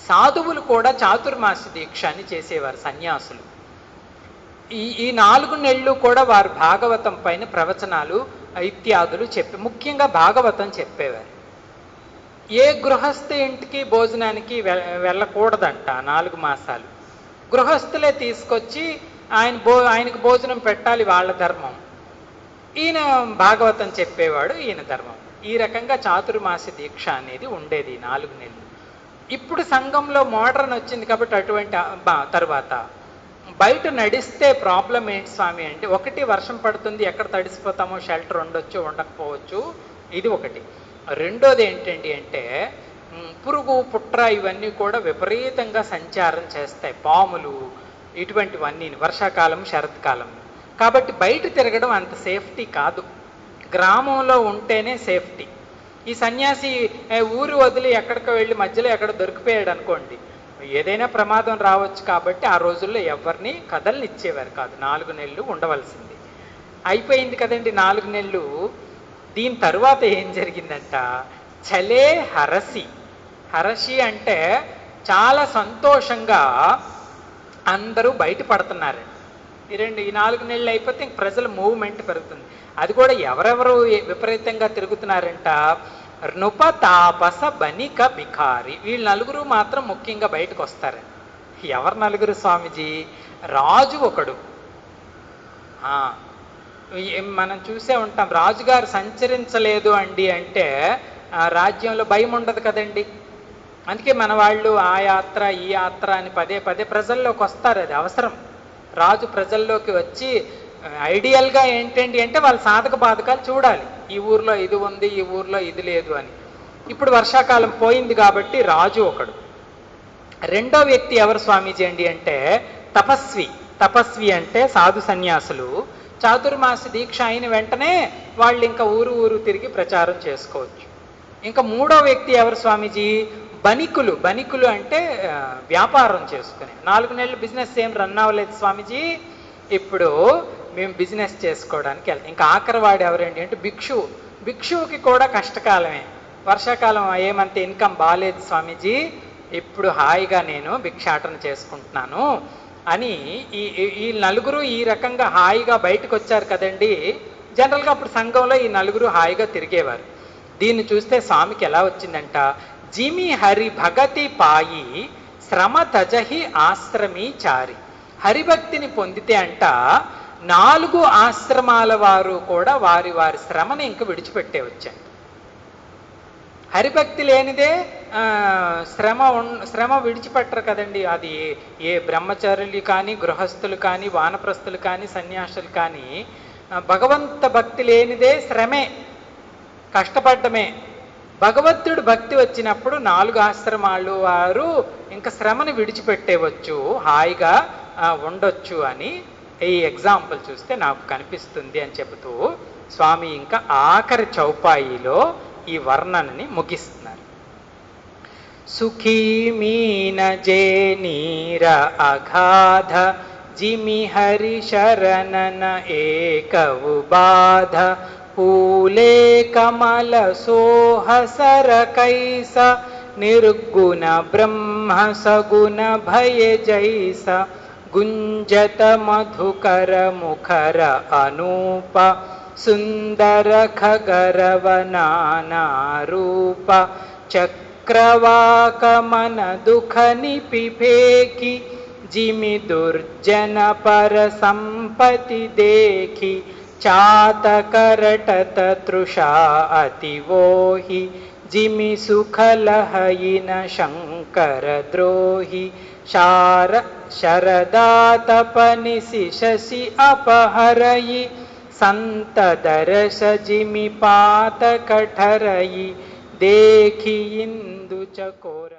సాధువులు కూడా చాతుర్మాస్య దీక్ష అని చేసేవారు సన్యాసులు. ఈ 4 నెలలు కూడా వారు భాగవతం పైన ప్రవచనాలు ఇత్యాదులు ముఖ్యంగా భాగవతం చెప్పేవారు. ఏ గృహస్థ ఇంటికి భోజనానికి వెళ్ళకూడదంట 4 మాసాలు. గృహస్థులే తీసుకొచ్చి ఆయనకు భోజనం పెట్టాలి, వాళ్ళ ధర్మం. ఈయన భాగవతం చెప్పేవాడు, ఈయన ధర్మం. ఈ రకంగా చాతుర్మాస్య దీక్ష అనేది ఉండేది 4 నెలలు. ఇప్పుడు సంఘంలో మోడర్న్ వచ్చింది కాబట్టి అటువంటి తర్వాత బయట నడిస్తే ప్రాబ్లం ఏంటి స్వామి అంటే, ఒకటి వర్షం పడుతుంది, ఎక్కడ తడిసిపోతామో షెల్టర్ ఉండొచ్చు ఉండకపోవచ్చు, ఇది ఒకటి. రెండోది ఏంటండి అంటే పురుగు పుట్ర ఇవన్నీ కూడా విపరీతంగా సంచారం చేస్తాయి, పాములు ఇటువంటివన్నీ వర్షాకాలం శరత్కాలం. కాబట్టి బయట తిరగడం అంత సేఫ్టీ కాదు, గ్రామంలో ఉంటేనే సేఫ్టీ. ఈ సన్యాసి ఊరు వదిలి ఎక్కడికో వెళ్ళి మధ్యలో ఎక్కడ దొరికిపోయాడు అనుకోండి, ఏదైనా ప్రమాదం రావచ్చు. కాబట్టి ఆ రోజుల్లో ఎవరిని కదలనిచ్చేవారు కాదు. 4 నెలలు ఉండవలసింది. అయిపోయింది కదండి 4 నెలలు. దీని తరువాత ఏం జరిగిందంట, చలే హరసి. హరసి అంటే చాలా సంతోషంగా అందరూ బయటపడుతున్నారు. ఈ 4 నెలలు అయిపోతే ప్రజల మూవ్మెంట్ పెరుగుతుంది. అది కూడా ఎవరెవరు విపరీతంగా తిరుగుతున్నారంట, నృప తాపస బనిక బికారి, వీళ్ళు 4 మాత్రం ముఖ్యంగా బయటకు వస్తారండి. ఎవరు 4 స్వామిజీ? రాజు ఒకడు. మనం చూసే ఉంటాం, రాజుగారు సంచరించలేదు అండి అంటే రాజ్యంలో భయం ఉండదు కదండి. అందుకే మన వాళ్ళు ఆ యాత్ర ఈ యాత్ర అని పదే పదే ప్రజల్లోకి వస్తారు. అది అవసరం. రాజు ప్రజల్లోకి వచ్చి ఐడియల్గా ఏంటండి అంటే వాళ్ళ సాధక బాధకాలు చూడాలి. ఈ ఊర్లో ఇది ఉంది, ఈ ఊర్లో ఇది లేదు అని. ఇప్పుడు వర్షాకాలం పోయింది కాబట్టి రాజు ఒకడు. రెండో వ్యక్తి ఎవరు స్వామీజీ అండి అంటే తపస్వి. తపస్వి అంటే సాధు సన్యాసులు. చాతుర్మాస దీక్ష అయిన వెంటనే వాళ్ళు ఇంకా ఊరు తిరిగి ప్రచారం చేసుకోవచ్చు. ఇంకా మూడో వ్యక్తి ఎవరు స్వామీజీ? బనికులు. బనికులు అంటే వ్యాపారం చేసుకునే. 4 నెలలు బిజినెస్ ఏం రన్ అవ్వలేదు స్వామీజీ, ఇప్పుడు మేము బిజినెస్ చేసుకోవడానికి వెళ్తాం. ఇంకా ఆఖరి వాడు ఎవరండి అంటే భిక్షువు. భిక్షువుకి కూడా కష్టకాలమే. వర్షాకాలం ఏమంత ఇన్కమ్ బాగాలేదు స్వామీజీ, ఇప్పుడు హాయిగా నేను భిక్షాటన చేసుకుంటున్నాను అని ఈ 4 ఈ రకంగా హాయిగా బయటకు వచ్చారు కదండి. జనరల్గా అప్పుడు సంఘంలో ఈ 4 హాయిగా తిరిగేవారు. దీన్ని చూస్తే స్వామికి ఎలా వచ్చిందంట, జిమి హరి భగతి పాయి శ్రమ తజహి ఆశ్రమీ చారి. హరిభక్తిని పొందితే అంట 4 ఆశ్రమాల వారు కూడా వారి శ్రమని ఇంక విడిచిపెట్టే వచ్చారు. హరిభక్తి లేనిదే శ్రమ విడిచిపెట్టరు కదండి. అది ఏ బ్రహ్మచారులు కానీ, గృహస్థులు కానీ, వానప్రస్థులు కానీ, సన్యాసులు కానీ, భగవంత భక్తి లేనిదే శ్రమే, కష్టపడ్డమే. భగవంతుడు భక్తి వచ్చినప్పుడు 4 ఆశ్రమాలు వారు ఇంకా శ్రమని విడిచిపెట్టేవచ్చు, హాయిగా ఉండొచ్చు అని ఈ ఎగ్జాంపుల్ చూస్తే నాకు కనిపిస్తుంది అని చెబుతూ స్వామి ఇంకా ఆఖరి చౌపాయిలో ఈ వర్ణనని ముగిస్తున్నారు. సుఖీ మీన జే నీర అగాధ జిమి హరి శరణన ఏకవు బాధ పూలే కమల సోహసర కైస నిర్గుణ బ్రహ్మ సగుణ భయ జైస గుంజత మధుకర ముఖర అనూప సుందర ఖగరవనానారూప చక్రవాక మన దుఃఖ నిపిఫేకి జిమి దుర్జన పర సంపతి దేఖి చాతకరటత తృషా అతివోహి జిమి సుఖలహయిన శంకర ద్రోహి శరదాతపనిసి శశి అపహరయి సంత దరస జిమి పాత కఠరయి దేఖి ఇందు చకోర.